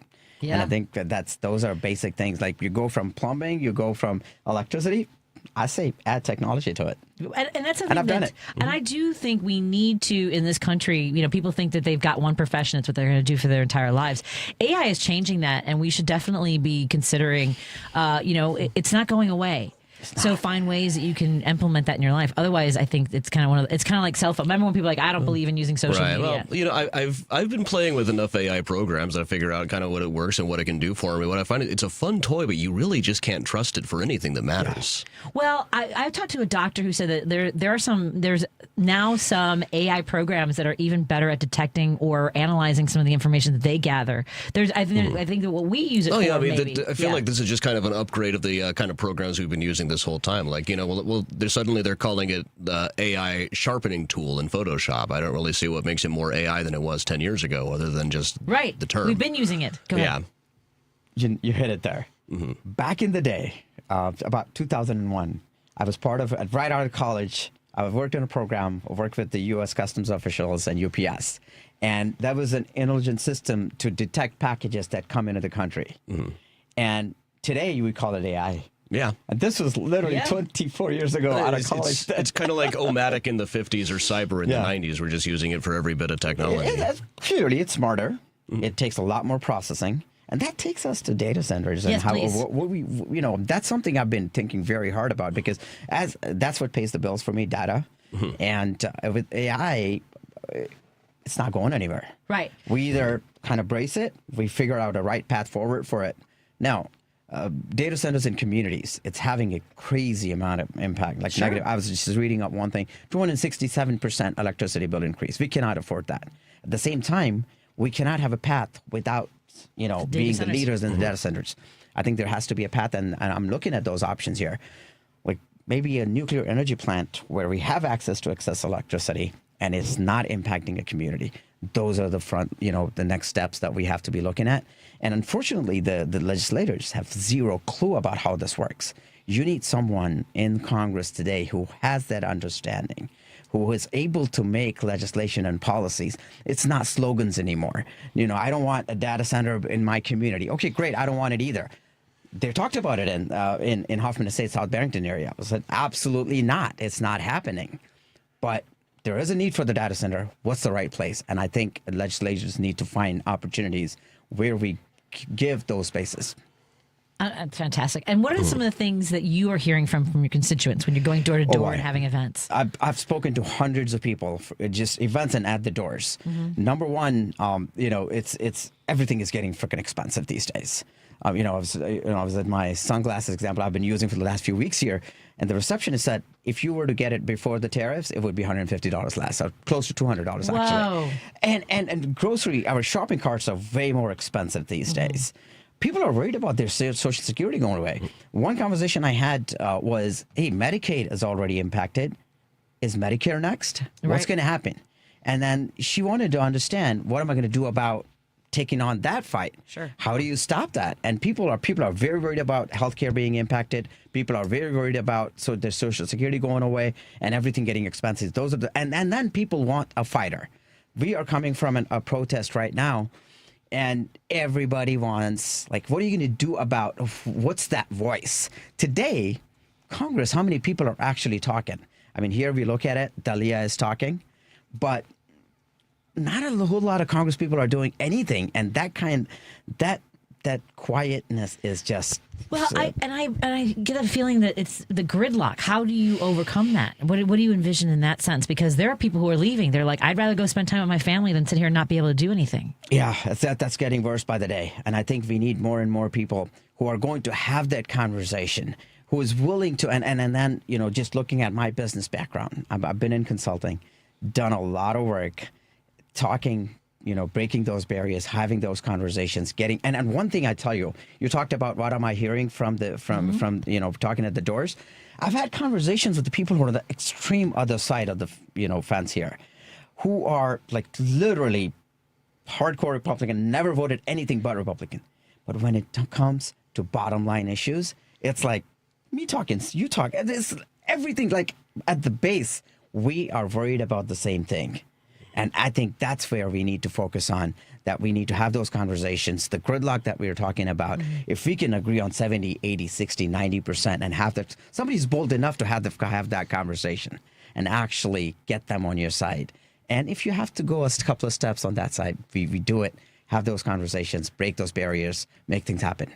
And I think those are basic things. Like you go from plumbing, you go from electricity. I say add technology to it. And that's something I've done it. And I do think we need to, in this country, people think that they've got one profession, it's what they're going to do for their entire lives. AI is changing that, and we should definitely be considering, it's not going away. So find ways that you can implement that in your life. Otherwise, I think it's kind of like cell phone. Remember when people are like, I don't believe in using social media. Well, I've been playing with enough AI programs that I figure out kind of what it works and what it can do for me. What I find it's a fun toy, but you really just can't trust it for anything that matters. Well, I talked to a doctor who said that there's now some AI programs that are even better at detecting or analyzing some of the information that they gather. I think that what we use it for. I feel like this is just kind of an upgrade of the kind of programs we've been using this whole time. Like, they're calling it the AI sharpening tool in Photoshop. I don't really see what makes it more AI than it was 10 years ago, other than just the term. We've been using it. Go ahead. You hit it there. Mm-hmm. Back in the day, about 2001, I was right out of college. I worked in a program. I worked with the U.S. Customs officials and UPS. And that was an intelligent system to detect packages that come into the country. Mm-hmm. And today, we call it AI. Yeah. And this was literally 24 years ago out of college. It's kind of like Omatic in the 50s or Cyber in the 90s. We're just using it for every bit of technology. Clearly, it's smarter. Mm-hmm. It takes a lot more processing. And that takes us to data centers and that's something I've been thinking very hard about, because that's what pays the bills for me, data. Mm-hmm. And with AI, it's not going anywhere. Right. We either kind of brace it, we figure out a right path forward for it. Now, data centers in communities, it's having a crazy amount of impact, negative. I was just reading up one thing, 267% electricity bill increase. We cannot afford that. At the same time, we cannot have a path without, being the leaders in the data centers. I think there has to be a path, and I'm looking at those options here. Like maybe a nuclear energy plant where we have access to excess electricity and it's not impacting a community. Those are the next steps that we have to be looking at. And unfortunately, the legislators have zero clue about how this works. You need someone in Congress today who has that understanding, who is able to make legislation and policies. It's not slogans anymore. I don't want a data center in my community. Okay, great. I don't want it either. They talked about it in Hoffman Estates, South Barrington area. I said, absolutely not. It's not happening. But there is a need for the data center. What's the right place? And I think legislators need to find opportunities where we give those spaces. Fantastic. And what are some of the things that you are hearing from your constituents when you're going door to door and having events? I've spoken to hundreds of people, just events and at the doors. Mm-hmm. Number one, it's everything is getting freaking expensive these days. I was at my sunglasses example I've been using for the last few weeks here, and the receptionist said if you were to get it before the tariffs, it would be $150 less, or close to $200 actually. And our shopping carts are way more expensive these days. People are worried about their Social Security going away. One conversation I had was, hey, Medicaid is already impacted. Is Medicare next? Right. What's going to happen? And then she wanted to understand, what am I going to do about taking on that fight? Sure. How do you stop that? And people are very worried about healthcare being impacted. People are very worried about their Social Security going away and everything getting expensive. And then people want a fighter. We are coming from a protest right now. And everybody wants, what are you going to do about what's that voice? Today, Congress, how many people are actually talking? I mean, here we look at it, Dalia is talking, but not a whole lot of Congress people are doing anything. And that quietness is just... Well, I get a feeling that it's the gridlock. How do you overcome that? What do you envision in that sense? Because there are people who are leaving. They're like, I'd rather go spend time with my family than sit here and not be able to do anything. Yeah, that's getting worse by the day. And I think we need more and more people who are going to have that conversation, who is willing to, and then, just looking at my business background, I've been in consulting, done a lot of work, talking, breaking those barriers, having those conversations, and one thing I tell you, you talked about what am I hearing from talking at the doors. I've had conversations with the people who are on the extreme other side of the fence here, who are literally hardcore Republican, never voted anything but Republican. But when it comes to bottom line issues, it's like me talking, you talk, it's everything at the base, we are worried about the same thing. And I think that's where we need to focus on. that we need to have those conversations. The gridlock that we were talking about, if we can agree on 70, 80, 60, 90% and have that, somebody's bold enough to have that conversation and actually get them on your side. And if you have to go a couple of steps on that side, we do it, have those conversations, break those barriers, make things happen.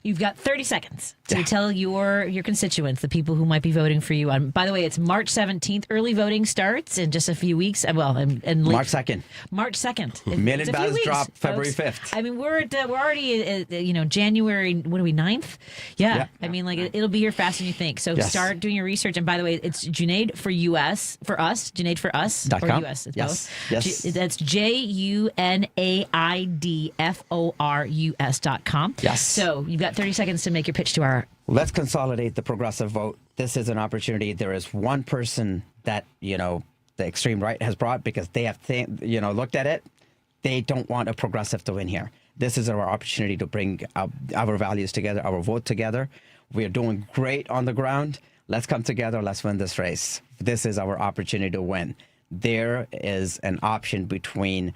You've got 30 seconds to tell your constituents, the people who might be voting for you. By the way, it's March 17th. Early voting starts in just a few weeks. Well, and March 2nd. March 2nd. Mail-in ballots drop February folks. 5th. I mean, we're already at, January. What are we, 9th? Yeah. I mean, it'll be here faster than you think. So start doing your research. And by the way, it's Junaid for US for us. Junaid for us or US. It's both. Yes. That's JUNAIDFORUS.com. Yes. So you've got 30 seconds to make your pitch to our. Let's consolidate the progressive vote. This is an opportunity. There is one person that, the extreme right has brought because they have, looked at it. They don't want a progressive to win here. This is our opportunity to bring our values together, our vote together. We are doing great on the ground. Let's come together. Let's win this race. This is our opportunity to win. There is an option between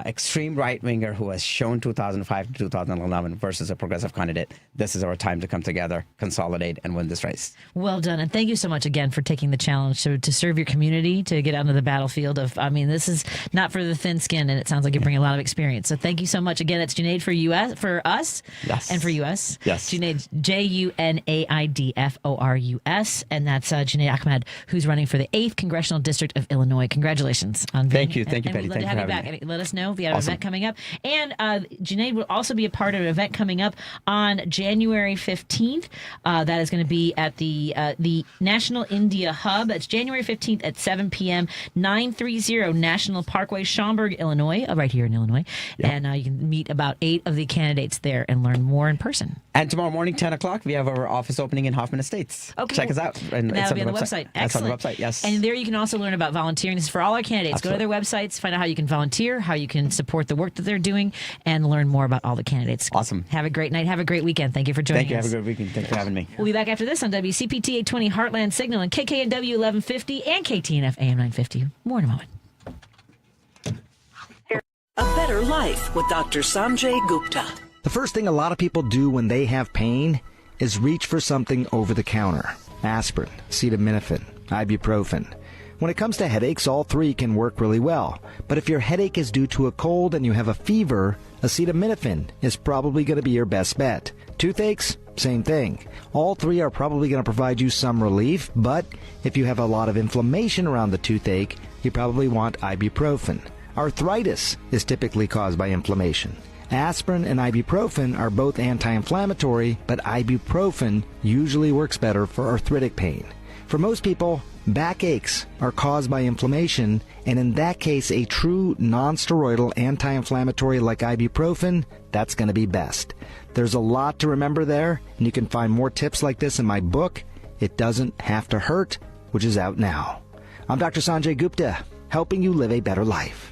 extreme right-winger who has shown 2005 to 2011 versus a progressive candidate. This is our time to come together, consolidate, and win this race. Well done. And thank you so much again for taking the challenge to serve your community, to get onto the battlefield of, this is not for the thin skin, and it sounds like you bring a lot of experience. So thank you so much. Again, it's Junaid for us and for US. Yes. Junaid, JUNAIDFORUS. And that's Junaid Ahmed, who's running for the 8th Congressional District of Illinois. Congratulations on being Thank you. Thank you, Patty. Thank you for having me. Let us know if you have an event coming up. And Junaid will also be a part of an event coming up on January 15th. That is going to be at the National India Hub. It's January 15th at 7 p.m., 930 National Parkway, Schaumburg, Illinois, right here in Illinois. Yep. And you can meet about 8 of the candidates there and learn more in person. And tomorrow morning, 10 o'clock, we have our office opening in Hoffman Estates. Okay, check us out. And that'll be on the website. Excellent. That's on the website, yes. And there you can also learn about volunteering. This is for all our candidates. Absolutely. Go to their websites, find out how you can volunteer, how you can support the work that they're doing, and learn more about all the candidates. Awesome. Have a great night. Have a great weekend. Thank you for joining us. Thank you. Have a good weekend. Thanks for having me. We'll be back after this on WCPT 820 Heartland Signal and KKNW 1150 and KTNF AM 950. More in a moment. A Better Life with Dr. Sanjay Gupta. The first thing a lot of people do when they have pain is reach for something over the counter. Aspirin, acetaminophen, ibuprofen. When it comes to headaches, all three can work really well. But if your headache is due to a cold and you have a fever, acetaminophen is probably going to be your best bet. Toothaches, same thing. All three are probably going to provide you some relief, but if you have a lot of inflammation around the toothache, you probably want ibuprofen. Arthritis is typically caused by inflammation. Aspirin and ibuprofen are both anti-inflammatory, but ibuprofen usually works better for arthritic pain. For most people, backaches are caused by inflammation, and in that case, a true non-steroidal anti-inflammatory like ibuprofen, that's going to be best. There's a lot to remember there, and you can find more tips like this in my book, It Doesn't Have to Hurt, which is out now. I'm Dr. Sanjay Gupta, helping you live a better life.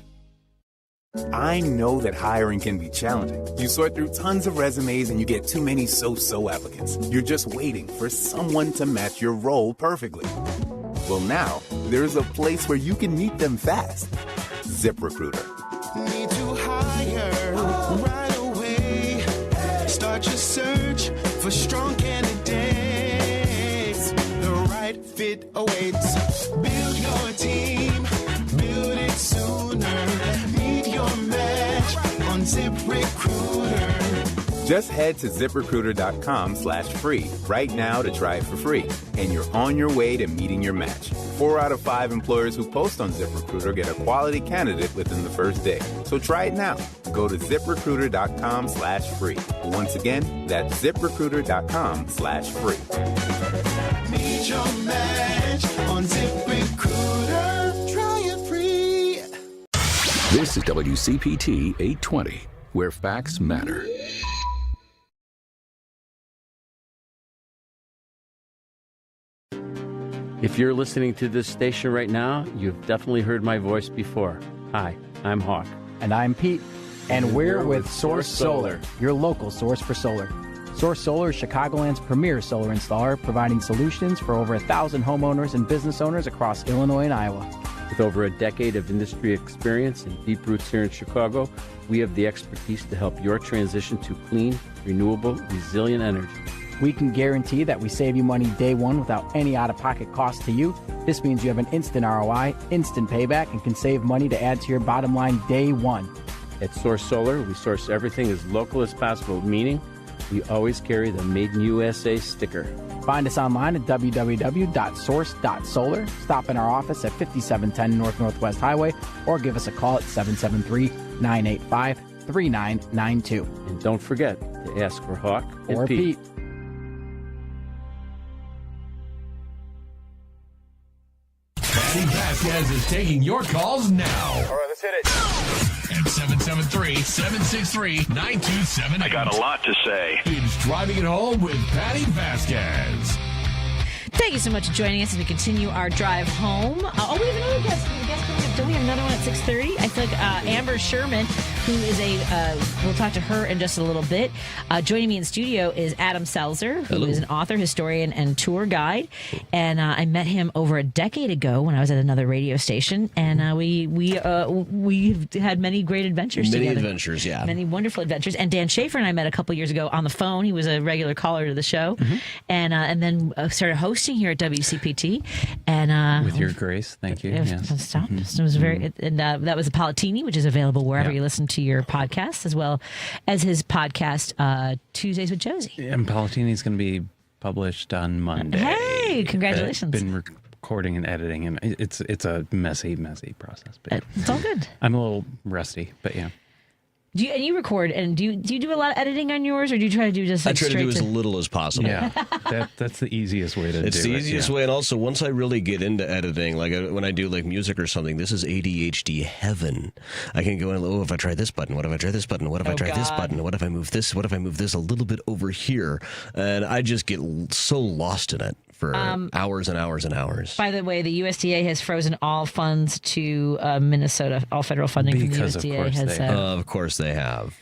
I know that hiring can be challenging. You sort through tons of resumes and you get too many so-so applicants. You're just waiting for someone to match your role perfectly. Well, now, there's a place where you can meet them fast. ZipRecruiter. Need to hire right away. Start your search for strong candidates. The right fit awaits. Build your team. Build it sooner. Meet your match on ZipRecruiter. Just head to ZipRecruiter.com/free right now to try it for free. And you're on your way to meeting your match. 4 out of 5 employers who post on ZipRecruiter get a quality candidate within the first day. So try it now. Go to ZipRecruiter.com/free. Once again, that's ZipRecruiter.com/free. Meet your match on ZipRecruiter. Try it free. This is WCPT 820, where facts matter. If you're listening to this station right now, you've definitely heard my voice before. Hi, I'm Hawk. And I'm Pete. And we're with Source Solar, your local source for solar. Source Solar is Chicagoland's premier solar installer, providing solutions for over 1,000 homeowners and business owners across Illinois and Iowa. With over a decade of industry experience and deep roots here in Chicago, we have the expertise to help your transition to clean, renewable, resilient energy. We can guarantee that we save you money day one without any out-of-pocket cost to you. This means you have an instant ROI, instant payback, and can save money to add to your bottom line day one. At Source Solar, we source everything as local as possible, meaning we always carry the Made in USA sticker. Find us online at www.source.solar. Stop in our office at 5710 North Northwest Highway or give us a call at 773-985-3992. And don't forget to ask for Hawk or and Pete. Patti Vasquez is taking your calls now. All right, let's hit it. At 773-763-9278. I got a lot to say. It's Driving It Home with Patti Vasquez. Thank you so much for joining us as we continue our drive home. We have another guest. Don't we have another one at 6:30? I feel like Amber Sherman, who is we'll talk to her in just a little bit. Joining me in studio is Adam Selzer, who is an author, historian, and tour guide. And I met him over a decade ago when I was at another radio station. And we've had many great adventures together. Many adventures, yeah. Many wonderful adventures. And Dan Schaefer and I met a couple years ago on the phone. He was a regular caller to the show. And then started hosting here at WCPT. And with your grace, thank you. Yes. It was very, and that was a Palatini, which is available wherever you listen to your podcasts, as well as his podcast, Tuesdays with Josie. And Palatini's going to be published on Monday. Hey, congratulations! I've been recording and editing, and it's a messy process. But it's all good. I'm a little rusty, but yeah. Do you record, and do you do a lot of editing on yours, or do you try to do just? Like, I try to do as little as possible. Yeah, that's the easiest way to do it. It's the easiest way, and also once I really get into editing, like when I do like music or something, this is ADHD heaven. I can go in. Oh, if I try this button, what if I try this button? What if I try this button? What if I move this? What if I move this a little bit over here? And I just get so lost in it for hours and hours and hours. By the way, the USDA has frozen all funds to Minnesota. All federal funding because from the USDA of course they have.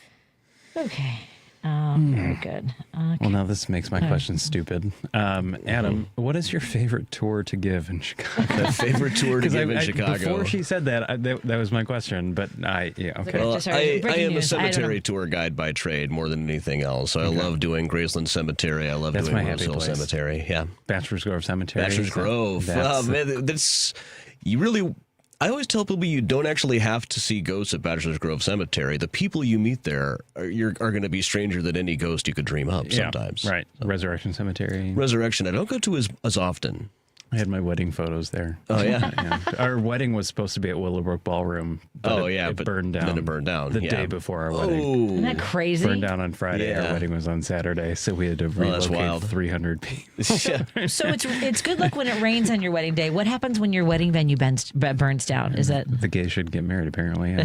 Okay. Very good. Okay. Well, now this makes my question stupid. Adam, what is your favorite tour to give in Chicago? The favorite tour to give in Chicago? Before she said that, that was my question, but okay. Well, I am a cemetery tour guide by trade more than anything else. So I love doing Graceland Cemetery. I love doing Rose Hill Cemetery. Yeah. Bachelor's Grove Cemetery. Bachelor's Grove. You really... I always tell people you don't actually have to see ghosts at Bachelor's Grove Cemetery. The people you meet there are going to be stranger than any ghost you could dream up sometimes. Right. So. Resurrection Cemetery. Resurrection. I don't go to as often. I had my wedding photos there. Oh, yeah. Our wedding was supposed to be at Willowbrook Ballroom. But it burned down. Then it burned down. The day before our wedding. Isn't that crazy? Burned down on Friday. Our wedding was on Saturday, so we had to relocate 300 people. So it's good luck when it rains on your wedding day. What happens when your wedding venue burns down? Is that the gays should get married? Apparently,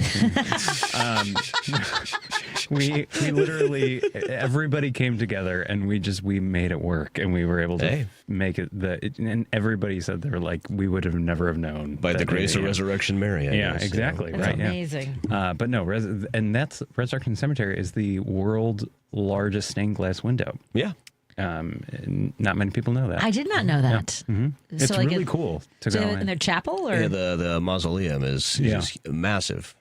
we literally everybody came together and we made it work, and we were able to make it. And everybody said they were like, we would have never have known by the grace of Resurrection Mary. I guess, exactly. That's right. Amazing. But no, and that's Resurrection Cemetery is the world's largest stained glass window. Yeah. Not many people know that. I did not know that. Yeah. Mm-hmm. So it's really cool to go in their chapel, or the mausoleum is massive.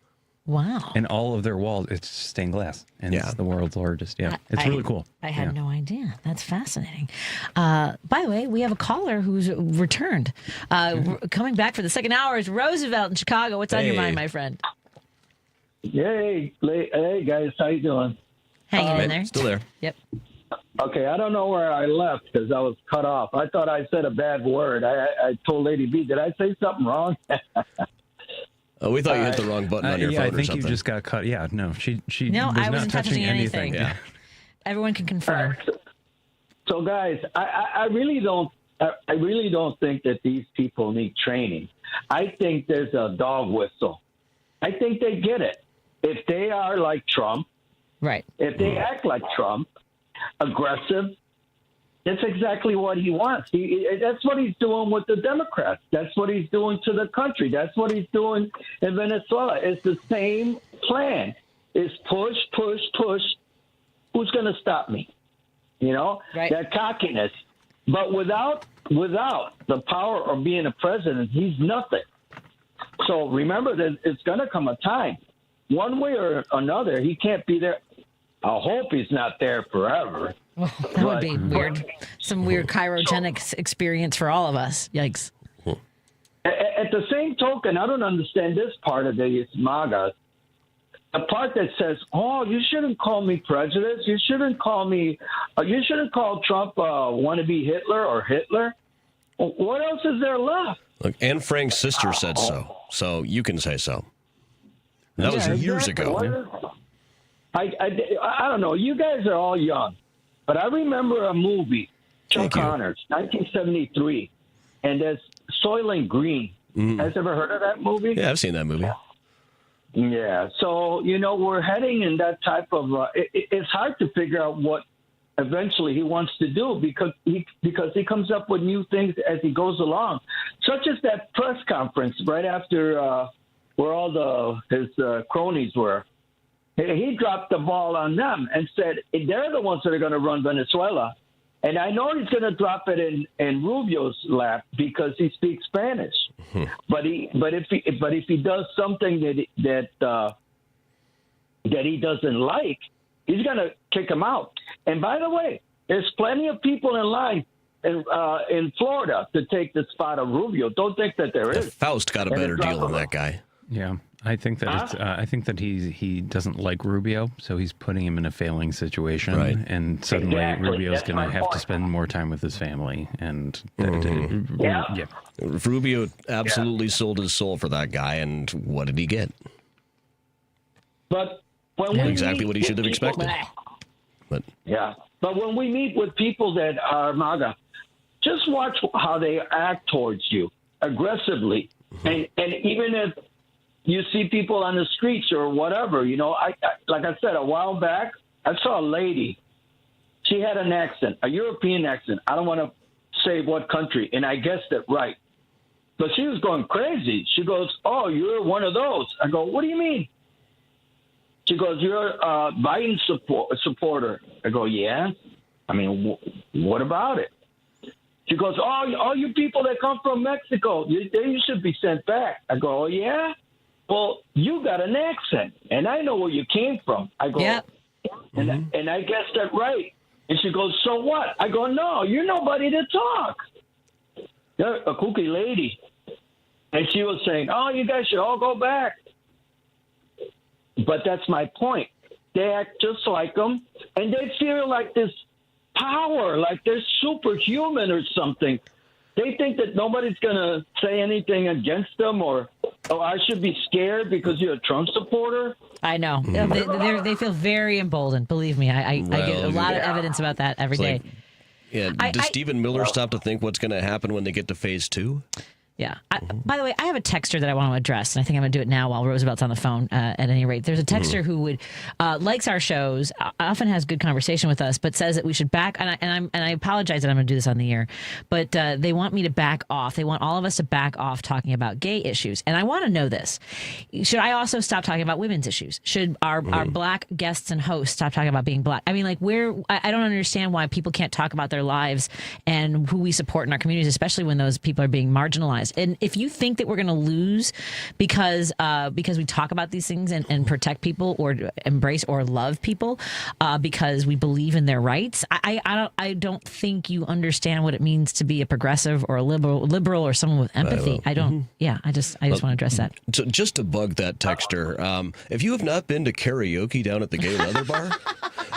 Wow. And all of their walls, it's stained glass. And it's the world's largest. Yeah. It's really cool. I had no idea. That's fascinating. By the way, we have a caller who's returned. Coming back for the second hour is Roosevelt in Chicago. What's on your mind, my friend? Hey guys, how you doing? Hanging in there. Still there. Yep. Okay, I don't know where I left because I was cut off. I thought I said a bad word. I told Lady B, did I say something wrong? Oh, we thought you hit the wrong button on your phone or something. I think you just got cut. Yeah, no, she no, was I wasn't not touching anything. Yeah. Everyone can confirm. So, guys, I really don't think that these people need training. I think there's a dog whistle. I think they get it. If they are like Trump, right? If they act like Trump, aggressive, that's exactly what he wants. That's what he's doing with the Democrats. That's what he's doing to the country. That's what he's doing in Venezuela. It's the same plan. It's push, push, push. Who's going to stop me? You know, that cockiness. But without the power of being a president, he's nothing. So remember that it's going to come a time, one way or another, he can't be there. I hope he's not there forever. Well, that would be weird. Some weird cryogenic experience for all of us. Yikes. At the same token, I don't understand this part of the MAGA. The part that says, "Oh, you shouldn't call me prejudice. You shouldn't call me. You shouldn't call Trump wannabe Hitler or Hitler." What else is there left? Look, Anne Frank's sister said so you can say so. That was years ago. I don't know. You guys are all young, but I remember a movie, Chuck Connors, 1973, and there's Soylent Green. Has ever heard of that movie? Yeah, I've seen that movie. Yeah. So, we're heading in that type of it's hard to figure out what eventually he wants to do because he comes up with new things as he goes along, such as that press conference right after where all his cronies were. He dropped the ball on them and said they're the ones that are going to run Venezuela. And I know he's going to drop it in Rubio's lap because he speaks Spanish. But if he does something that he doesn't like, he's going to kick him out. And by the way, there's plenty of people in line in Florida to take the spot of Rubio. Don't think that there is. Faust got a better deal than that guy. Yeah. I think that he doesn't like Rubio, so he's putting him in a failing situation, right. And suddenly Rubio's going to have to spend more time with his family, and Rubio absolutely sold his soul for that guy, and what did he get? But when we exactly what he should have expected. But when we meet with people that are MAGA, just watch how they act towards you aggressively, and even if you see people on the streets or whatever, I like I said, a while back, I saw a lady. She had an accent, a European accent. I don't want to say what country, and I guessed it right. But she was going crazy. She goes, "Oh, you're one of those." I go, "What do you mean?" She goes, "You're a Biden supporter." I go, "Yeah." I mean, what about it? She goes, "Oh, all you people that come from Mexico, you should be sent back." I go, "Oh, yeah? Well, you got an accent, and I know where you came from." I go, yep. And I guessed that right. And she goes, "So what?" I go, "No, you're nobody to talk. You're a kooky lady." And she was saying, "Oh, you guys should all go back." But that's my point. They act just like them, and they feel like this power, like they're superhuman or something. They think that nobody's going to say anything against them, or I should be scared because you're a Trump supporter. I know. They feel very emboldened. Believe me, I get a lot of evidence about that every day. Does Stephen Miller stop to think what's going to happen when they get to phase 2? Yeah. By the way, I have a texter that I want to address, and I think I'm going to do it now while Roosevelt's on the phone. At any rate, there's a texter who likes our shows, often has good conversation with us, but says that we should back. And I apologize that I'm going to do this on the air, but they want me to back off. They want all of us to back off talking about gay issues, and I want to know this: should I also stop talking about women's issues? Should our black guests and hosts stop talking about being black? I mean, I don't understand why people can't talk about their lives and who we support in our communities, especially when those people are being marginalized. And if you think that we're going to lose because we talk about these things and protect people or embrace or love people because we believe in their rights, I don't think you understand what it means to be a progressive or a liberal or someone with empathy. I don't. Yeah, I just want to address that. So just to bug that texter, if you have not been to karaoke down at the Gay Leather Bar,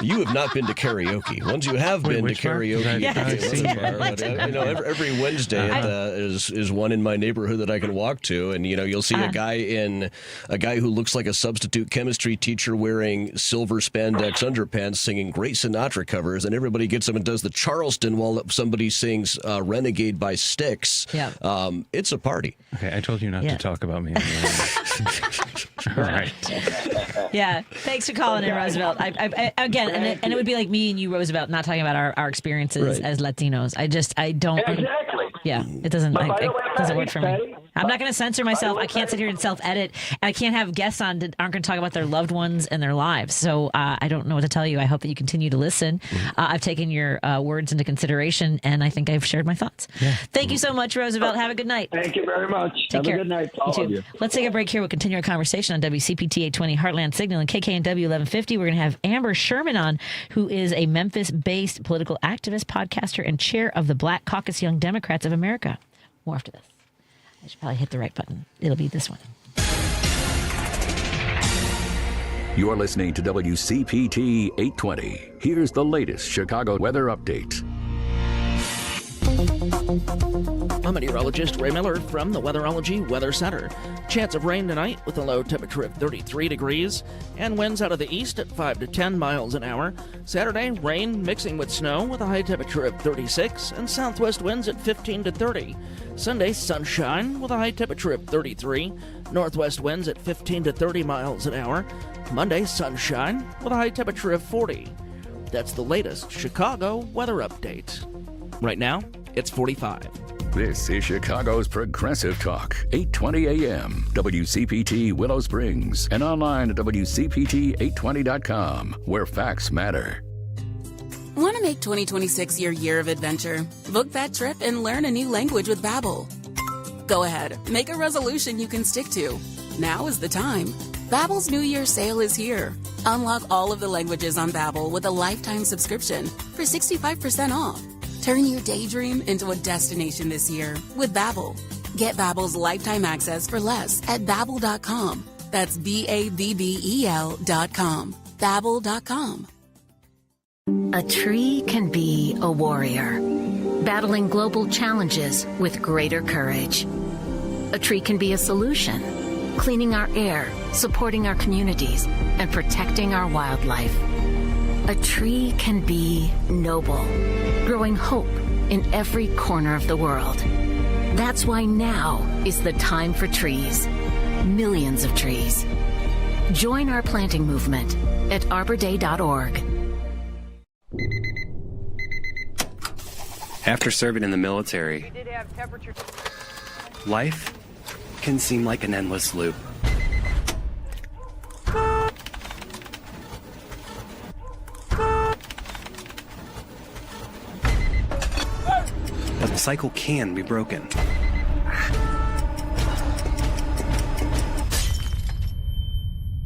you have not been to karaoke. Once you have been to karaoke at the Gay Leather Bar, every Wednesday is one in my neighborhood that I can walk to, and you'll see a guy who looks like a substitute chemistry teacher wearing silver spandex underpants singing great Sinatra covers, and everybody gets up and does the Charleston while somebody sings Renegade by Styx. Yeah. It's a party. Okay, I told you not to talk about me. All right. Yeah, thanks for calling in, Roosevelt. Again, and it would be like me and you, Roosevelt, not talking about our experiences as Latinos. I don't. Exactly. Yeah, it doesn't. It doesn't work for me. I'm not going to censor myself. I can't sit here and self-edit. And I can't have guests on that aren't going to talk about their loved ones and their lives. So I don't know what to tell you. I hope that you continue to listen. I've taken your words into consideration, and I think I've shared my thoughts. Yeah. Thank you so much, Roosevelt. Have a good night. Thank you very much. Take care. A good night to all of you. Let's take a break here. We'll continue our conversation on WCPT 820 Heartland Signal and KKNW 1150. We're going to have Amber Sherman on, who is a Memphis-based political activist, podcaster, and chair of the Black Caucus Young Democrats of America. More after this. I should probably hit the right button. It'll be this one. You're listening to WCPT 820. Here's the latest Chicago weather update. I'm meteorologist Ray Miller from the Weatherology Weather Center. Chance of rain tonight with a low temperature of 33 degrees and winds out of the east at 5 to 10 miles an hour. Saturday, rain mixing with snow with a high temperature of 36 and southwest winds at 15 to 30. Sunday, sunshine with a high temperature of 33, northwest winds at 15 to 30 miles an hour. Monday, sunshine with a high temperature of 40. That's the latest Chicago weather update. Right now, it's 45. This is Chicago's Progressive Talk, 820 AM, WCPT Willow Springs, and online at WCPT820.com, where facts matter. Want to make 2026 your year of adventure? Book that trip and learn a new language with Babbel. Go ahead, make a resolution you can stick to. Now is the time. Babbel's New Year sale is here. Unlock all of the languages on Babbel with a lifetime subscription for 65% off. Turn your daydream into a destination this year with Babbel. Get Babbel's lifetime access for less at Babbel.com. That's Babbel.com. Babbel.com. A tree can be a warrior, battling global challenges with greater courage. A tree can be a solution, cleaning our air, supporting our communities, and protecting our wildlife. A tree can be noble, growing hope in every corner of the world. That's why now is the time for trees. Millions of trees. Join our planting movement at arborday.org. After serving in the military, life can seem like an endless loop. But the cycle can be broken.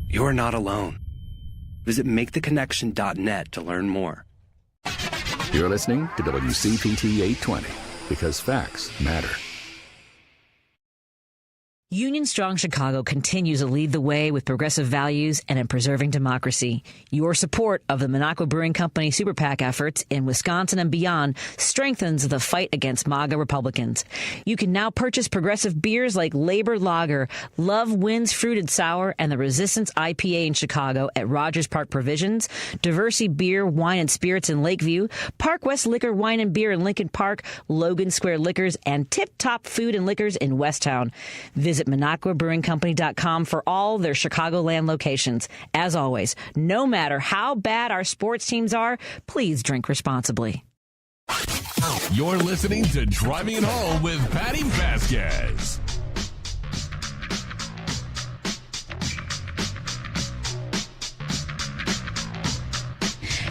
You're not alone. Visit maketheconnection.net to learn more. You're listening to WCPT 820, because facts matter. Union Strong Chicago continues to lead the way with progressive values and in preserving democracy. Your support of the Minocqua Brewing Company Super PAC efforts in Wisconsin and beyond strengthens the fight against MAGA Republicans. You can now purchase progressive beers like Labor Lager, Love Wins Fruited Sour, and the Resistance IPA in Chicago at Rogers Park Provisions, Diversey Beer, Wine, and Spirits in Lakeview, Park West Liquor, Wine, and Beer in Lincoln Park, Logan Square Liquors, and Tip Top Food and Liquors in Westtown. Visit MinocquaBrewingCompany.com for all their Chicagoland locations. As always, no matter how bad our sports teams are, please drink responsibly. You're listening to Driving It Home with Patti Vasquez.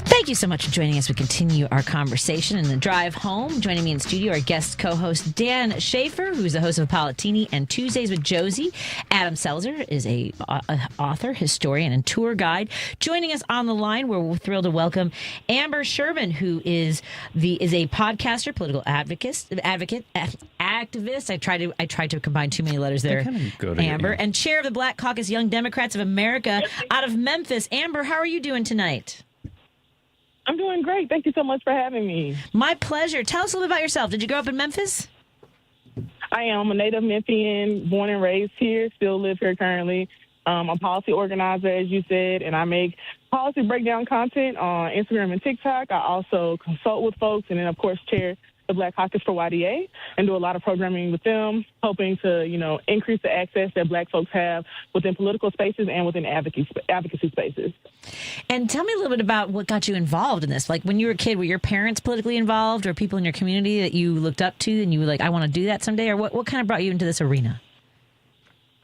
Thank you so much for joining us. We continue our conversation in the drive home. Joining me in studio, our guest co-host Dan Schaefer, who's the host of Palatini and Tuesdays with Josie. Adam Selzer is a author, historian, and tour guide. Joining us on the line, we're thrilled to welcome Amber Sherman, who is a podcaster, political activist. I tried to combine too many letters there. Amber, and chair of the Black Caucus Young Democrats of America out of Memphis. Amber, how are you doing tonight? I'm doing great. Thank you so much for having me. My pleasure. Tell us a little bit about yourself. Did you grow up in Memphis? I am a native Memphian, born and raised here, still live here currently. I'm a policy organizer, as you said, and I make policy breakdown content on Instagram and TikTok. I also consult with folks and then, of course, chair the Black Caucus for YDA and do a lot of programming with them, hoping to, increase the access that Black folks have within political spaces and within advocacy spaces. And tell me a little bit about what got you involved in this. Like when you were a kid, were your parents politically involved or people in your community that you looked up to and you were like, I want to do that someday? Or what kind of brought you into this arena?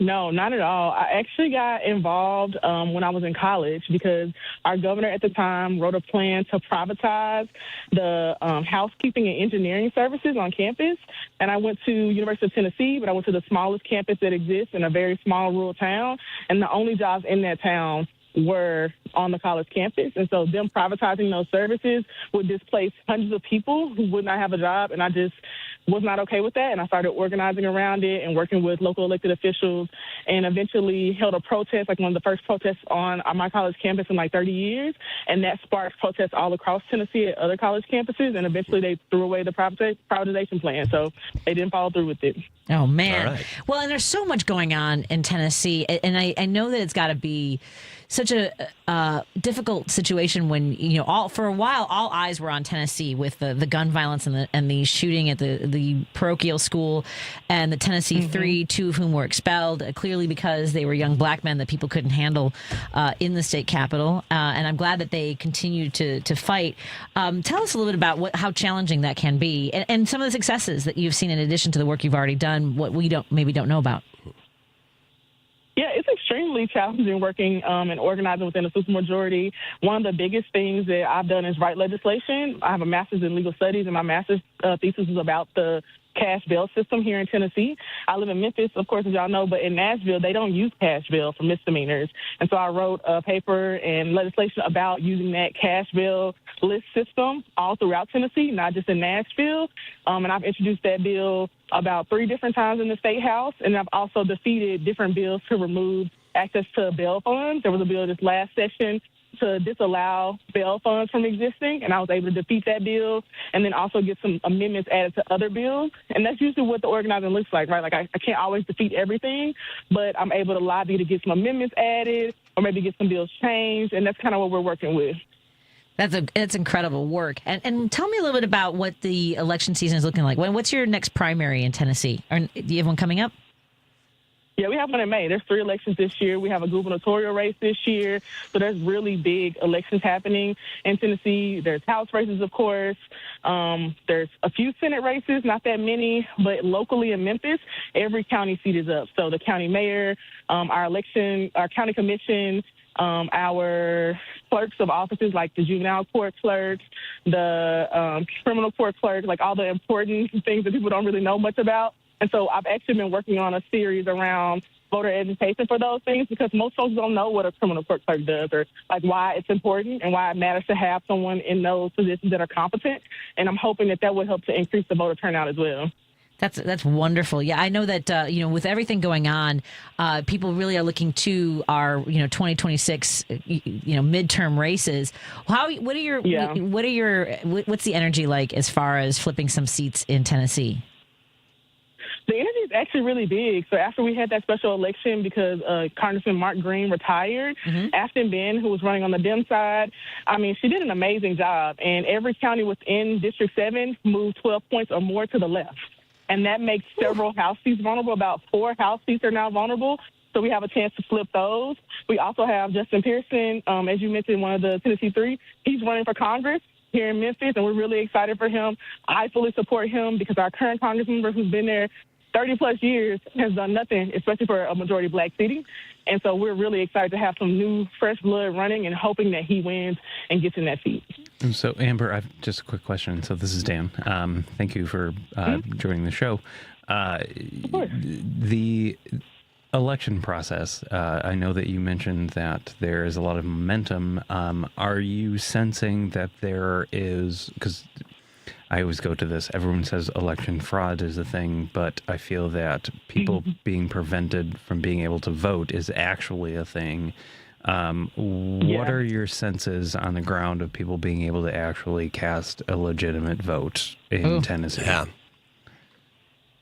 No, not at all. I actually got involved when I was in college because our governor at the time wrote a plan to privatize the housekeeping and engineering services on campus. And I went to University of Tennessee, but I went to the smallest campus that exists in a very small rural town. And the only jobs in that town were on the college campus. And so them privatizing those services would displace hundreds of people who would not have a job. And I just was not okay with that. And I started organizing around it and working with local elected officials and eventually held a protest, like one of the first protests on my college campus in like 30 years. And that sparked protests all across Tennessee at other college campuses. And eventually they threw away the privatization plan. So they didn't follow through with it. Oh, man. All right. Well, and there's so much going on in Tennessee. And I know that it's got to be such a difficult situation when, you know, for a while, all eyes were on Tennessee with the gun violence and the shooting at the parochial school and the Tennessee Three, two of whom were expelled, clearly because they were young black men that people couldn't handle in the state capitol. And I'm glad that they continue to fight. Tell us a little bit about how challenging that can be and some of the successes that you've seen in addition to the work you've already done, what we maybe don't know about. Yeah, it's extremely challenging working and organizing within a supermajority. One of the biggest things that I've done is write legislation. I have a master's in legal studies, and my master's thesis is about the cash bail system here in Tennessee. I live in Memphis, of course, as y'all know, but in Nashville, they don't use cash bail for misdemeanors. And so I wrote a paper and legislation about using that cash bail list system all throughout Tennessee, not just in Nashville. And I've introduced that bill about 3 different times in the State House, and I've also defeated different bills to remove access to bail funds. There was a bill this last session to disallow bail funds from existing, and I was able to defeat that bill and then also get some amendments added to other bills. And that's usually what the organizing looks like, right? Like I can't always defeat everything, but I'm able to lobby to get some amendments added or maybe get some bills changed, and that's kind of what we're working with. That's incredible work. And tell me a little bit about what the election season is looking like. What's your next primary in Tennessee? Do you have one coming up? Yeah, we have one in May. There's 3 elections this year. We have a gubernatorial race this year. So there's really big elections happening in Tennessee. There's House races, of course. There's a few Senate races, not that many, but locally in Memphis, every county seat is up. So the county mayor, our county commission, our clerks of offices like the juvenile court clerks, the criminal court clerks, like all the important things that people don't really know much about. And so I've actually been working on a series around voter education for those things because most folks don't know what a criminal court clerk does or like why it's important and why it matters to have someone in those positions that are competent. And I'm hoping that would help to increase the voter turnout as well. That's wonderful. Yeah, I know that with everything going on, people really are looking to our 2026 midterm races. What's the energy like as far as flipping some seats in Tennessee? The energy is actually really big. So after we had that special election because Congressman Mark Green retired, Afton Ben, who was running on the Dem side, I mean, she did an amazing job. And every county within District 7 moved 12 points or more to the left. And that makes several House seats vulnerable. About 4 House seats are now vulnerable. So we have a chance to flip those. We also have Justin Pearson, as you mentioned, one of the Tennessee Three. He's running for Congress here in Memphis, and we're really excited for him. I fully support him because our current Congressman, who's been there 30-plus years, has done nothing, especially for a majority black city. And so we're really excited to have some new, fresh blood running and hoping that he wins and gets in that seat. So, Amber, I've just a quick question. So this is Dan. Thank you for joining the show. The election process, I know that you mentioned that there is a lot of momentum. Are you sensing that there is, because I always go to this, everyone says election fraud is a thing, but I feel that people being prevented from being able to vote is actually a thing. What are your senses on the ground of people being able to actually cast a legitimate vote in Tennessee? Yeah.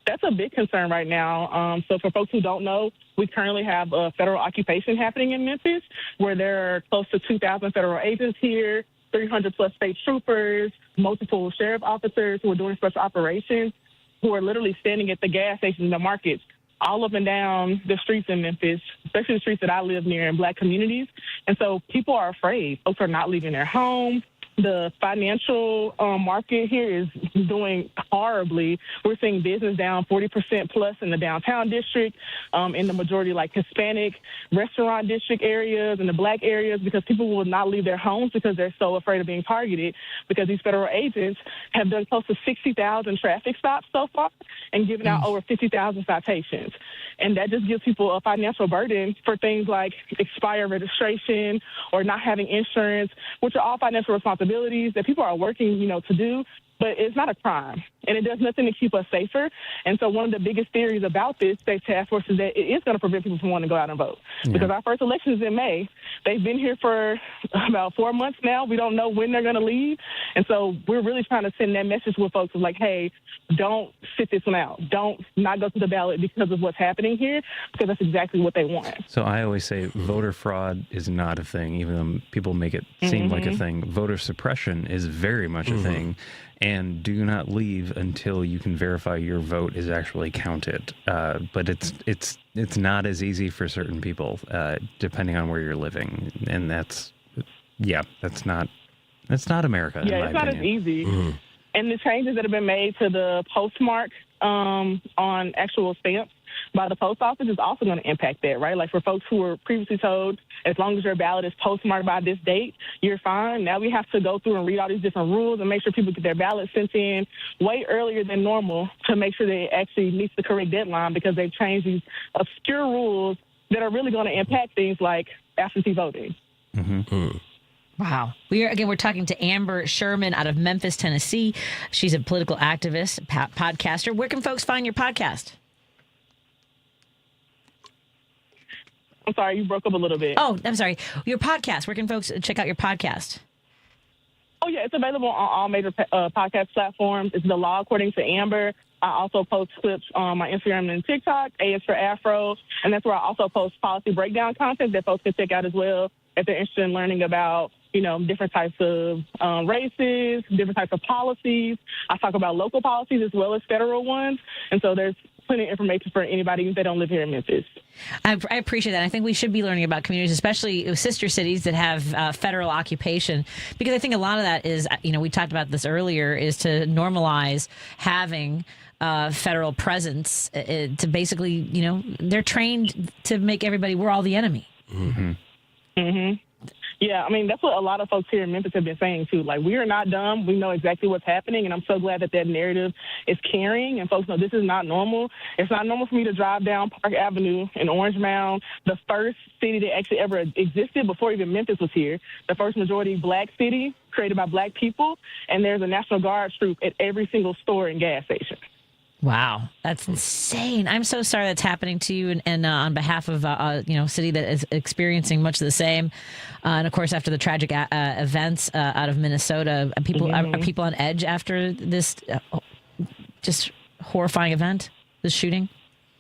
That's a big concern right now. So for folks who don't know, we currently have a federal occupation happening in Memphis where there are close to 2,000 federal agents here, 300-plus state troopers, multiple sheriff officers who are doing special operations, who are literally standing at the gas stations and the markets all up and down the streets in Memphis, especially the streets that I live near in black communities. And so people are afraid. Folks are not leaving their homes. The financial market here is doing horribly. We're seeing business down 40% plus in the downtown district, in the majority like Hispanic restaurant district areas and the black areas, because people will not leave their homes because they're so afraid of being targeted, because these federal agents have done close to 60,000 traffic stops so far and given out over 50,000 citations. And that just gives people a financial burden for things like expired registration or not having insurance, which are all financial responsibilities that people are working, to do. But it's not a crime, and it does nothing to keep us safer. And so one of the biggest theories about this state task force is that it is going to prevent people from wanting to go out and vote. Yeah. Because our first election is in May. They've been here for about 4 months now. We don't know when they're going to leave. And so we're really trying to send that message with folks of like, hey, don't sit this one out. Don't not go to the ballot because of what's happening here, because that's exactly what they want. So I always say voter fraud is not a thing, even though people make it seem like a thing. Voter suppression is very much a thing. And do not leave until you can verify your vote is actually counted. But it's not as easy for certain people, depending on where you're living, and that's not America. Yeah, it's not as easy. And the changes that have been made to the postmark on actual stamps by the post office is also going to impact that, right? Like for folks who were previously told, as long as your ballot is postmarked by this date, you're fine. Now we have to go through and read all these different rules and make sure people get their ballots sent in way earlier than normal to make sure they actually meet the correct deadline, because they've changed these obscure rules that are really going to impact things like absentee voting. Wow. We're talking to Amber Sherman out of Memphis, Tennessee. She's a political activist, podcaster. Where can folks find your podcast? I'm sorry, you broke up a little bit. Oh, I'm sorry. Your podcast. Where can folks check out your podcast? Oh, yeah, it's available on all major podcast platforms. It's The Law According to Amber. I also post clips on my Instagram and TikTok, A is for Afro, and that's where I also post policy breakdown content that folks can check out as well if they're interested in learning about, different types of races, different types of policies. I talk about local policies as well as federal ones, and so there's plenty of information for anybody that don't live here in Memphis. I appreciate that. I think we should be learning about communities, especially sister cities that have federal occupation, because I think a lot of that is, we talked about this earlier, is to normalize having federal presence to basically, they're trained to make everybody, we're all the enemy. Yeah, that's what a lot of folks here in Memphis have been saying, too. Like, we are not dumb. We know exactly what's happening, and I'm so glad that narrative is carrying, and folks know this is not normal. It's not normal for me to drive down Park Avenue in Orange Mound, the first city that actually ever existed before even Memphis was here, the first majority black city created by black people, and there's a National Guard troop at every single store and gas station. Wow, that's insane. I'm so sorry that's happening to you, and on behalf of a city that is experiencing much of the same. And of course, after the tragic events out of Minnesota, are people on edge after this just horrifying event, this shooting?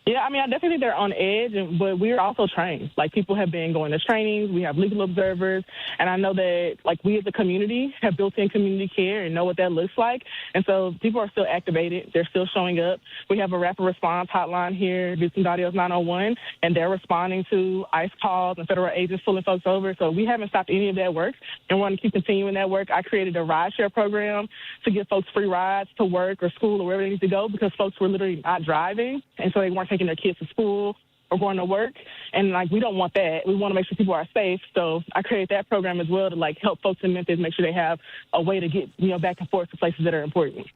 Yeah, I definitely think they're on edge, but we're also trained. Like, people have been going to trainings. We have legal observers. And I know that, we as a community have built-in community care and know what that looks like. And so people are still activated. They're still showing up. We have a rapid response hotline here, Houston Audio's 901, and they're responding to ICE calls and federal agents pulling folks over. So we haven't stopped any of that work, and we're going to keep continuing that work. I created a rideshare program to give folks free rides to work or school or wherever they need to go, because folks were literally not driving, and so they weren't taking their kids to school or going to work. And we don't want that. We want to make sure people are safe. So I created that program as well to help folks in Memphis make sure they have a way to get, back and forth to places that are important.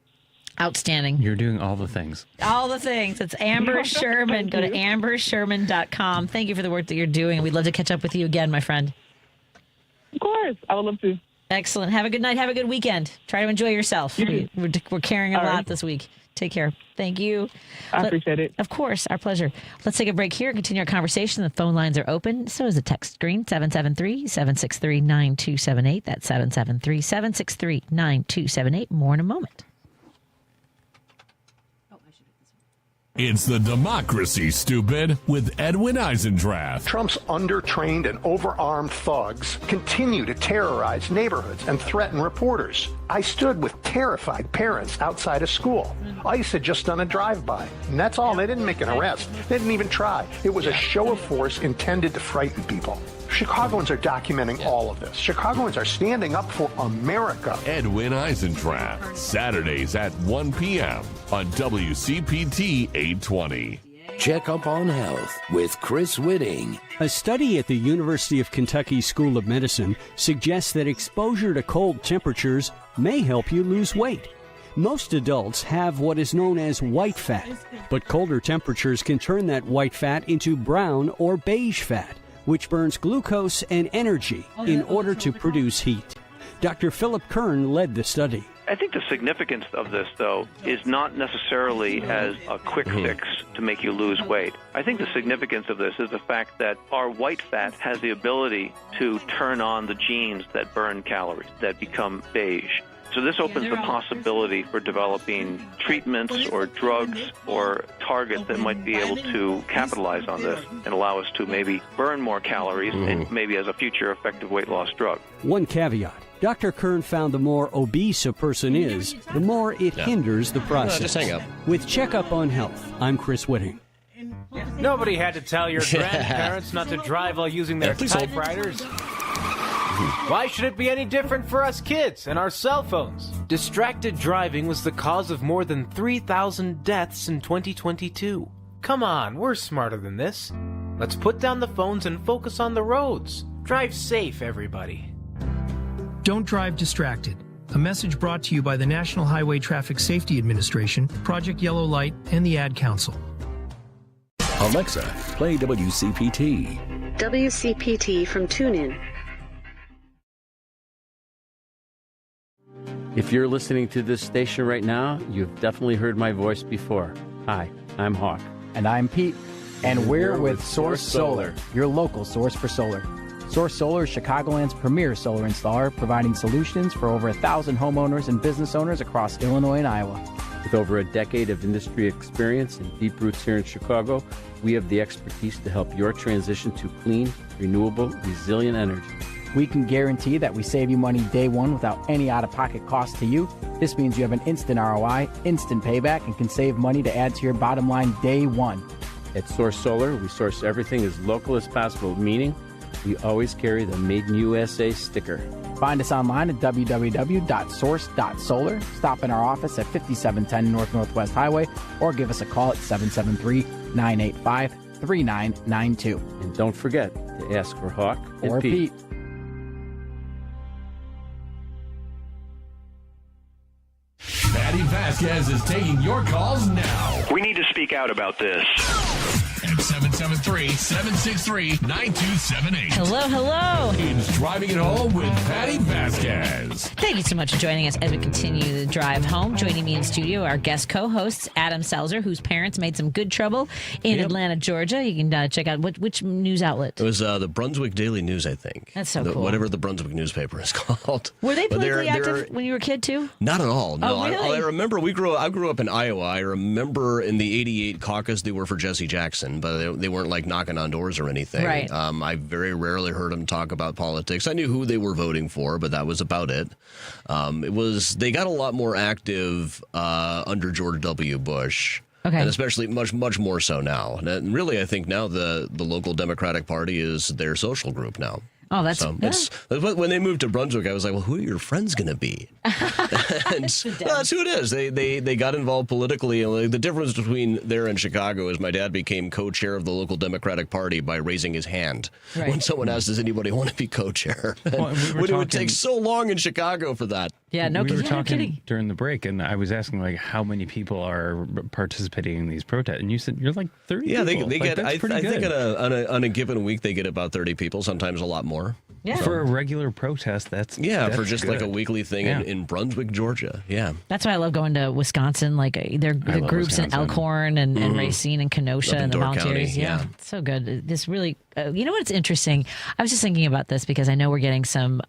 Outstanding. You're doing all the things. All the things. It's Amber Sherman. Go to ambersherman.com. Thank you for the work that you're doing. We'd love to catch up with you again, my friend. Of course. I would love to. Excellent. Have a good night. Have a good weekend. Try to enjoy yourself. We're carrying a lot this week. Take care. Thank you. I appreciate it. Of course. Our pleasure. Let's take a break here and continue our conversation. The phone lines are open. So is the text screen, 773-763-9278. That's 773-763-9278. More in a moment. It's the Democracy, Stupid, with Edwin Eisendrath. Trump's undertrained and overarmed thugs continue to terrorize neighborhoods and threaten reporters. I stood with terrified parents outside a school. ICE had just done a drive-by, and that's all. They didn't make an arrest. They didn't even try. It was a show of force intended to frighten people. Chicagoans are documenting all of this. Chicagoans are standing up for America. Edwin Eisendrath, Saturdays at 1 p.m. on WCPT 820. Check up on health with Chris Whitting. A study at the University of Kentucky School of Medicine suggests that exposure to cold temperatures may help you lose weight. Most adults have what is known as white fat, but colder temperatures can turn that white fat into brown or beige fat, which burns glucose and energy in order to produce heat. Dr. Philip Kern led the study. I think the significance of this, though, is not necessarily as a quick fix to make you lose weight. I think the significance of this is the fact that our white fat has the ability to turn on the genes that burn calories, that become beige. So this opens the possibility for developing treatments or drugs or targets that might be able to capitalize on this and allow us to maybe burn more calories and maybe as a future effective weight loss drug. One caveat. Dr. Kern found the more obese a person is, the more it hinders the process. Just hang up. With Checkup on Health, I'm Chris Whitting. Nobody had to tell your grandparents not to drive while using their typewriters. Why should it be any different for us kids and our cell phones? Distracted driving was the cause of more than 3,000 deaths in 2022. Come on, we're smarter than this. Let's put down the phones and focus on the roads. Drive safe, everybody. Don't drive distracted. A message brought to you by the National Highway Traffic Safety Administration, Project Yellow Light, and the Ad Council. Alexa, play WCPT. WCPT from TuneIn. If you're listening to this station right now, you've definitely heard my voice before. Hi, I'm Hawk. And I'm Pete. And we're with Source Solar, your local source for solar. Source Solar is Chicagoland's premier solar installer, providing solutions for over 1,000 homeowners and business owners across Illinois and Iowa. With over a decade of industry experience and deep roots here in Chicago, we have the expertise to help your transition to clean, renewable, resilient energy. We can guarantee that we save you money day one without any out-of-pocket cost to you. This means you have an instant ROI, instant payback, and can save money to add to your bottom line day one. At Source Solar, we source everything as local as possible, meaning we always carry the Made in USA sticker. Find us online at www.source.solar. Stop in our office at 5710 North Northwest Highway or give us a call at 773-985-3992. And don't forget to ask for Hawk or Pete. Patti Vasquez is taking your calls now. We need to speak out about this. At 773-763-9278. Hello. It's Driving It Home with Patti Vasquez. Thank you so much for joining us as we continue the drive home. Joining me in studio, our guest co-hosts, Adam Selzer, whose parents made some good trouble in Atlanta, Georgia. You can check out which news outlet? It was the Brunswick Daily News, I think. That's so cool. Whatever the Brunswick newspaper is called. Were they politically active when you were a kid, too? Not at all. No, oh, really? I remember I grew up in Iowa. I remember in the 88 caucus, they were for Jesse Jackson, but they weren't like knocking on doors or anything. Right. I very rarely heard them talk about politics. I knew who they were voting for, but that was about it. They got a lot more active under George W. Bush. Okay. And especially much more so now. And really, I think now the local Democratic Party is their social group now. Oh, that's so when they moved to Brunswick, I was like, well, who are your friends going to be? And that's who it is. They got involved politically. And the difference between there and Chicago is my dad became co-chair of the local Democratic Party by raising his hand when someone asked, does anybody want to be co-chair? Well, it would take so long in Chicago for that. Yeah, no, we were talking kidding. During the break, and I was asking like how many people are participating in these protests, and you said you're like 30. Yeah, people. they get. I pretty good. think on a given week they get about 30 people, sometimes a lot more. Yeah. For a regular protest, that's for just good. like a weekly thing in Brunswick, Georgia. Yeah, that's why I love going to Wisconsin. Like there are groups in Elkhorn and Racine and Kenosha and the volunteers. County, yeah, it's so good. This really, you know what's interesting? I was just thinking about this because I know we're getting some.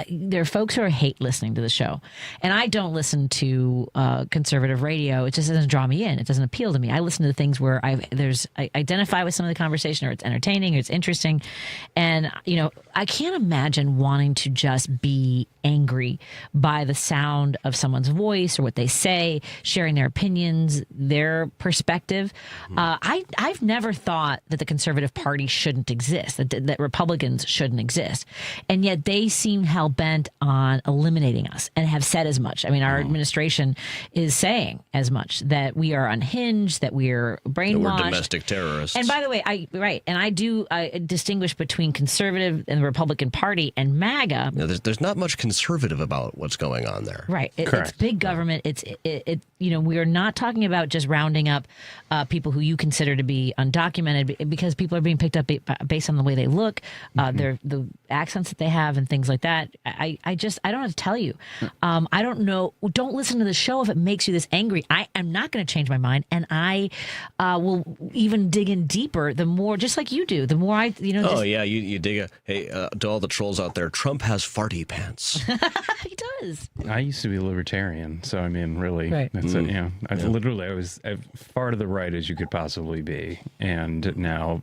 There are folks who are hate listening to the show, and I don't listen to conservative radio. It just doesn't draw me in. It doesn't appeal to me. I listen to the things where I identify with some of the conversation, or it's entertaining, or it's interesting, and I can't imagine wanting to just be angry by the sound of someone's voice or what they say, sharing their opinions, their perspective. I've never thought that the Conservative Party should shouldn't exist, that Republicans shouldn't exist. And yet they seem hell-bent on eliminating us and have said as much. I mean, our administration is saying as much, that we are unhinged, that we're brainwashed. That we're domestic terrorists. And by the way, I do distinguish between conservative and the Republican Party and MAGA. There's not much conservative about what's going on there. Right. It's big government. We are not talking about just rounding up people who you consider to be undocumented, because people are being picked up based on the way they look, the accents that they have and things like that. I don't have to tell you. I don't know. Don't listen to the show if it makes you this angry. I am not going to change my mind, and I will even dig in deeper the more, just like you do, the more I, you dig to all the trolls out there, Trump has farty pants. He does. I used to be libertarian, so I mean, really, right. That's it. Literally, I was as far to the right as you could possibly be, and now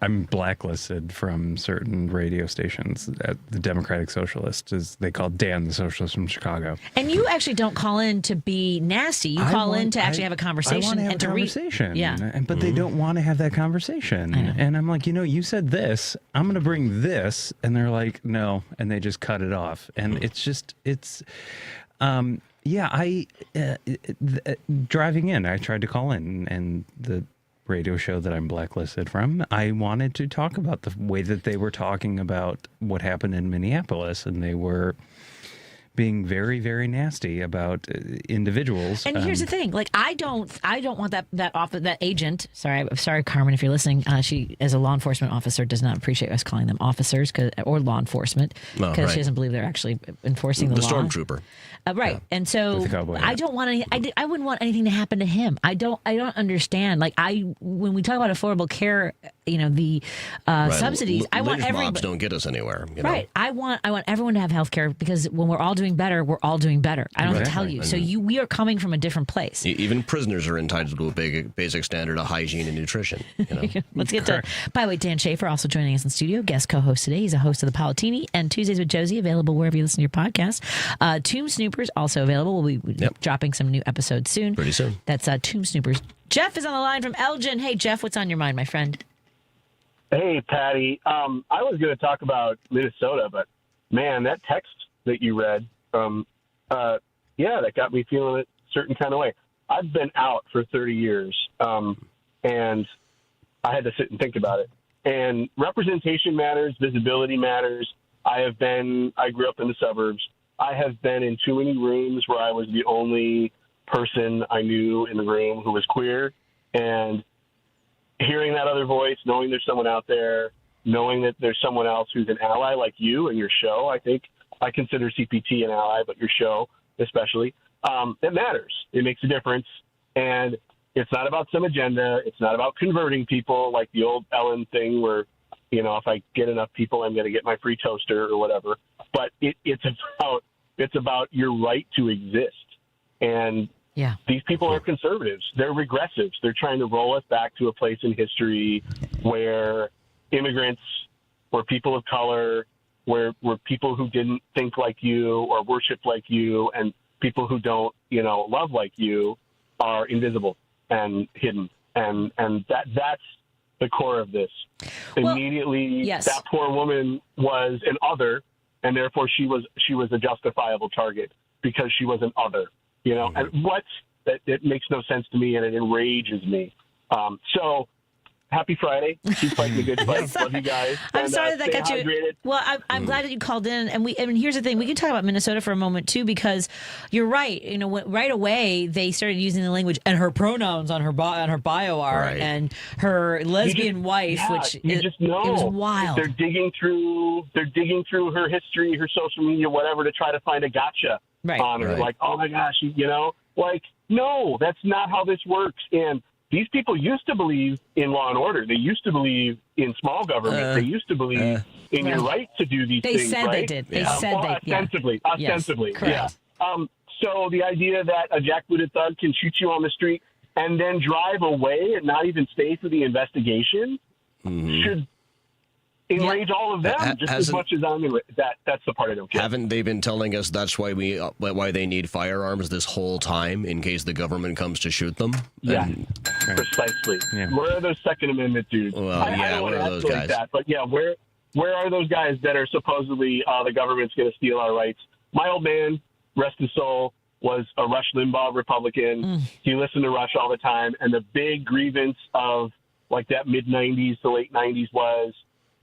I'm blacklisted from certain radio stations at the Democratic Socialist, as they call Dan the Socialist from Chicago. And you actually don't call in to be nasty. You call in to actually have a conversation. I want to have and a conversation. Yeah. But they don't want to have that conversation. And I'm like, you said this. I'm going to bring this. And they're like, no. And they just cut it off. And driving in, I tried to call in, and the radio show that I'm blacklisted from, I wanted to talk about the way that they were talking about what happened in Minneapolis, and they were being very, very nasty about individuals. And here's the thing: like, I don't want that agent. Sorry, Carmen, if you're listening. She, as a law enforcement officer, does not appreciate us calling them officers or law enforcement, because she doesn't believe they're actually enforcing the law. The stormtrooper. Right. Yeah. And so I don't want any. I wouldn't want anything to happen to him. I don't understand. Like, when we talk about affordable care, the subsidies. I want everybody. Mobs don't get us anywhere. Right. I want everyone to have health care, because when we're all doing better, we're all doing better. I don't have to tell you. So we are coming from a different place. Even prisoners are entitled to a basic standard of hygiene and nutrition. Let's get to. By the way, Dan Schaefer also joining us in studio, guest co-host today. He's a host of the Palatini and Tuesdays with Josie, available wherever you listen to your podcast. Tomb Snoopers also available. We'll be dropping some new episodes soon. Pretty soon. That's Tomb Snoopers. Jeff is on the line from Elgin. Hey, Jeff, what's on your mind, my friend? Hey, Patty. I was going to talk about Minnesota, but man, that text that you read, that got me feeling a certain kind of way. I've been out for 30 years, and I had to sit and think about it. And representation matters, visibility matters. I grew up in the suburbs. I have been in too many rooms where I was the only person I knew in the room who was queer, and hearing that other voice, knowing there's someone out there, knowing that there's someone else who's an ally like you and your show. I think I consider CPT an ally, but your show especially, it matters. It makes a difference. And it's not about some agenda. It's not about converting people like the old Ellen thing where, if I get enough people, I'm going to get my free toaster or whatever. But it's about your right to exist. And these people are conservatives. They're regressives. They're trying to roll us back to a place in history where immigrants, where people of color, where people who didn't think like you or worship like you, and people who don't, love like you are invisible and hidden. And that's the core of this. Well, immediately, that poor woman was an other, and therefore she was a justifiable target because she was an other. And it makes no sense to me, and it enrages me. So happy Friday. Keep fighting the good fight. Love you guys. I'm sorry that got you. Well, I'm glad that you called in. And here's the thing. We can talk about Minnesota for a moment, too, because you're right. Right away, they started using the language, and her pronouns on her bio are, and her lesbian wife, which it was wild. They're digging through her history, her social media, whatever, to try to find a gotcha on her. Like, oh, my gosh, no, that's not how this works. And these people used to believe in law and order. They used to believe in small government. They used to believe in your right to do these things. They said they did. They said they ostensibly. Ostensibly, yes, so the idea that a jackbooted thug can shoot you on the street and then drive away and not even stay for the investigation should enrage all of them just as much as I'm enraged. That's the part I don't get. Haven't they been telling us that's why why they need firearms this whole time, in case the government comes to shoot them? Yeah, precisely. Yeah. Where are those Second Amendment dudes? Well, I don't where want are to those ask guys? like that, but yeah, where are those guys that are supposedly the government's going to steal our rights? My old man, rest his soul, was a Rush Limbaugh Republican. He listened to Rush all the time, and the big grievance of like that mid-'90s to late '90s was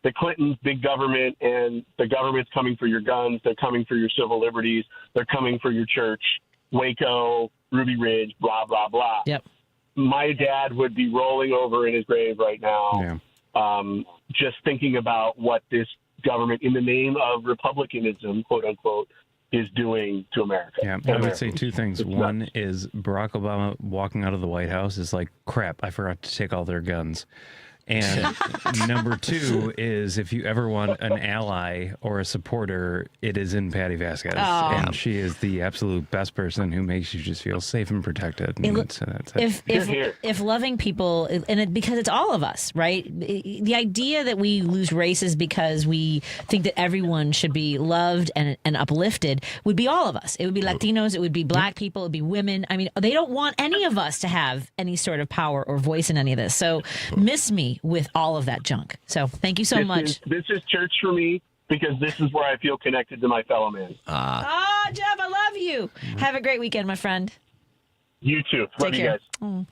the Clintons, big government, and the government's coming for your guns. They're coming for your civil liberties. They're coming for your church. Waco, Ruby Ridge, blah, blah, blah. Yep. My dad would be rolling over in his grave right now, just thinking about what this government, in the name of republicanism, quote unquote, is doing to America. Yeah, I would say two things. One is Barack Obama walking out of the White House is like, crap, I forgot to take all their guns. And number two is, if you ever want an ally or a supporter, it is in Patti Vasquez. Oh. And she is the absolute best person who makes you just feel safe and protected. And that's it. If loving people, because it's all of us, right? The idea that we lose races because we think that everyone should be loved and uplifted would be all of us. It would be Latinos, it would be black people, it would be women. I mean, they don't want any of us to have any sort of power or voice in any of this. So miss me with all of that junk. So thank you so much. This is church for me, because this is where I feel connected to my fellow man. Jeff, I love you. Have a great weekend, my friend. You too. Love you guys. And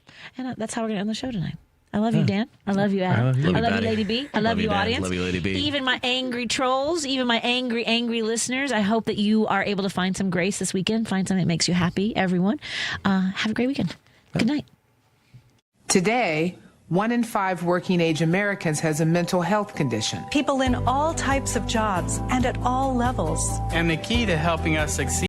that's how we're going to end the show tonight. I love you, Dan. I love you, Adam. I love you, Lady B. I love you, audience. Love you, Lady B. Even my angry trolls, even my angry listeners. I hope that you are able to find some grace this weekend. Find something that makes you happy, everyone. Have a great weekend. Good night. Today, 1 in 5 working-age Americans has a mental health condition. People in all types of jobs and at all levels. And the key to helping us succeed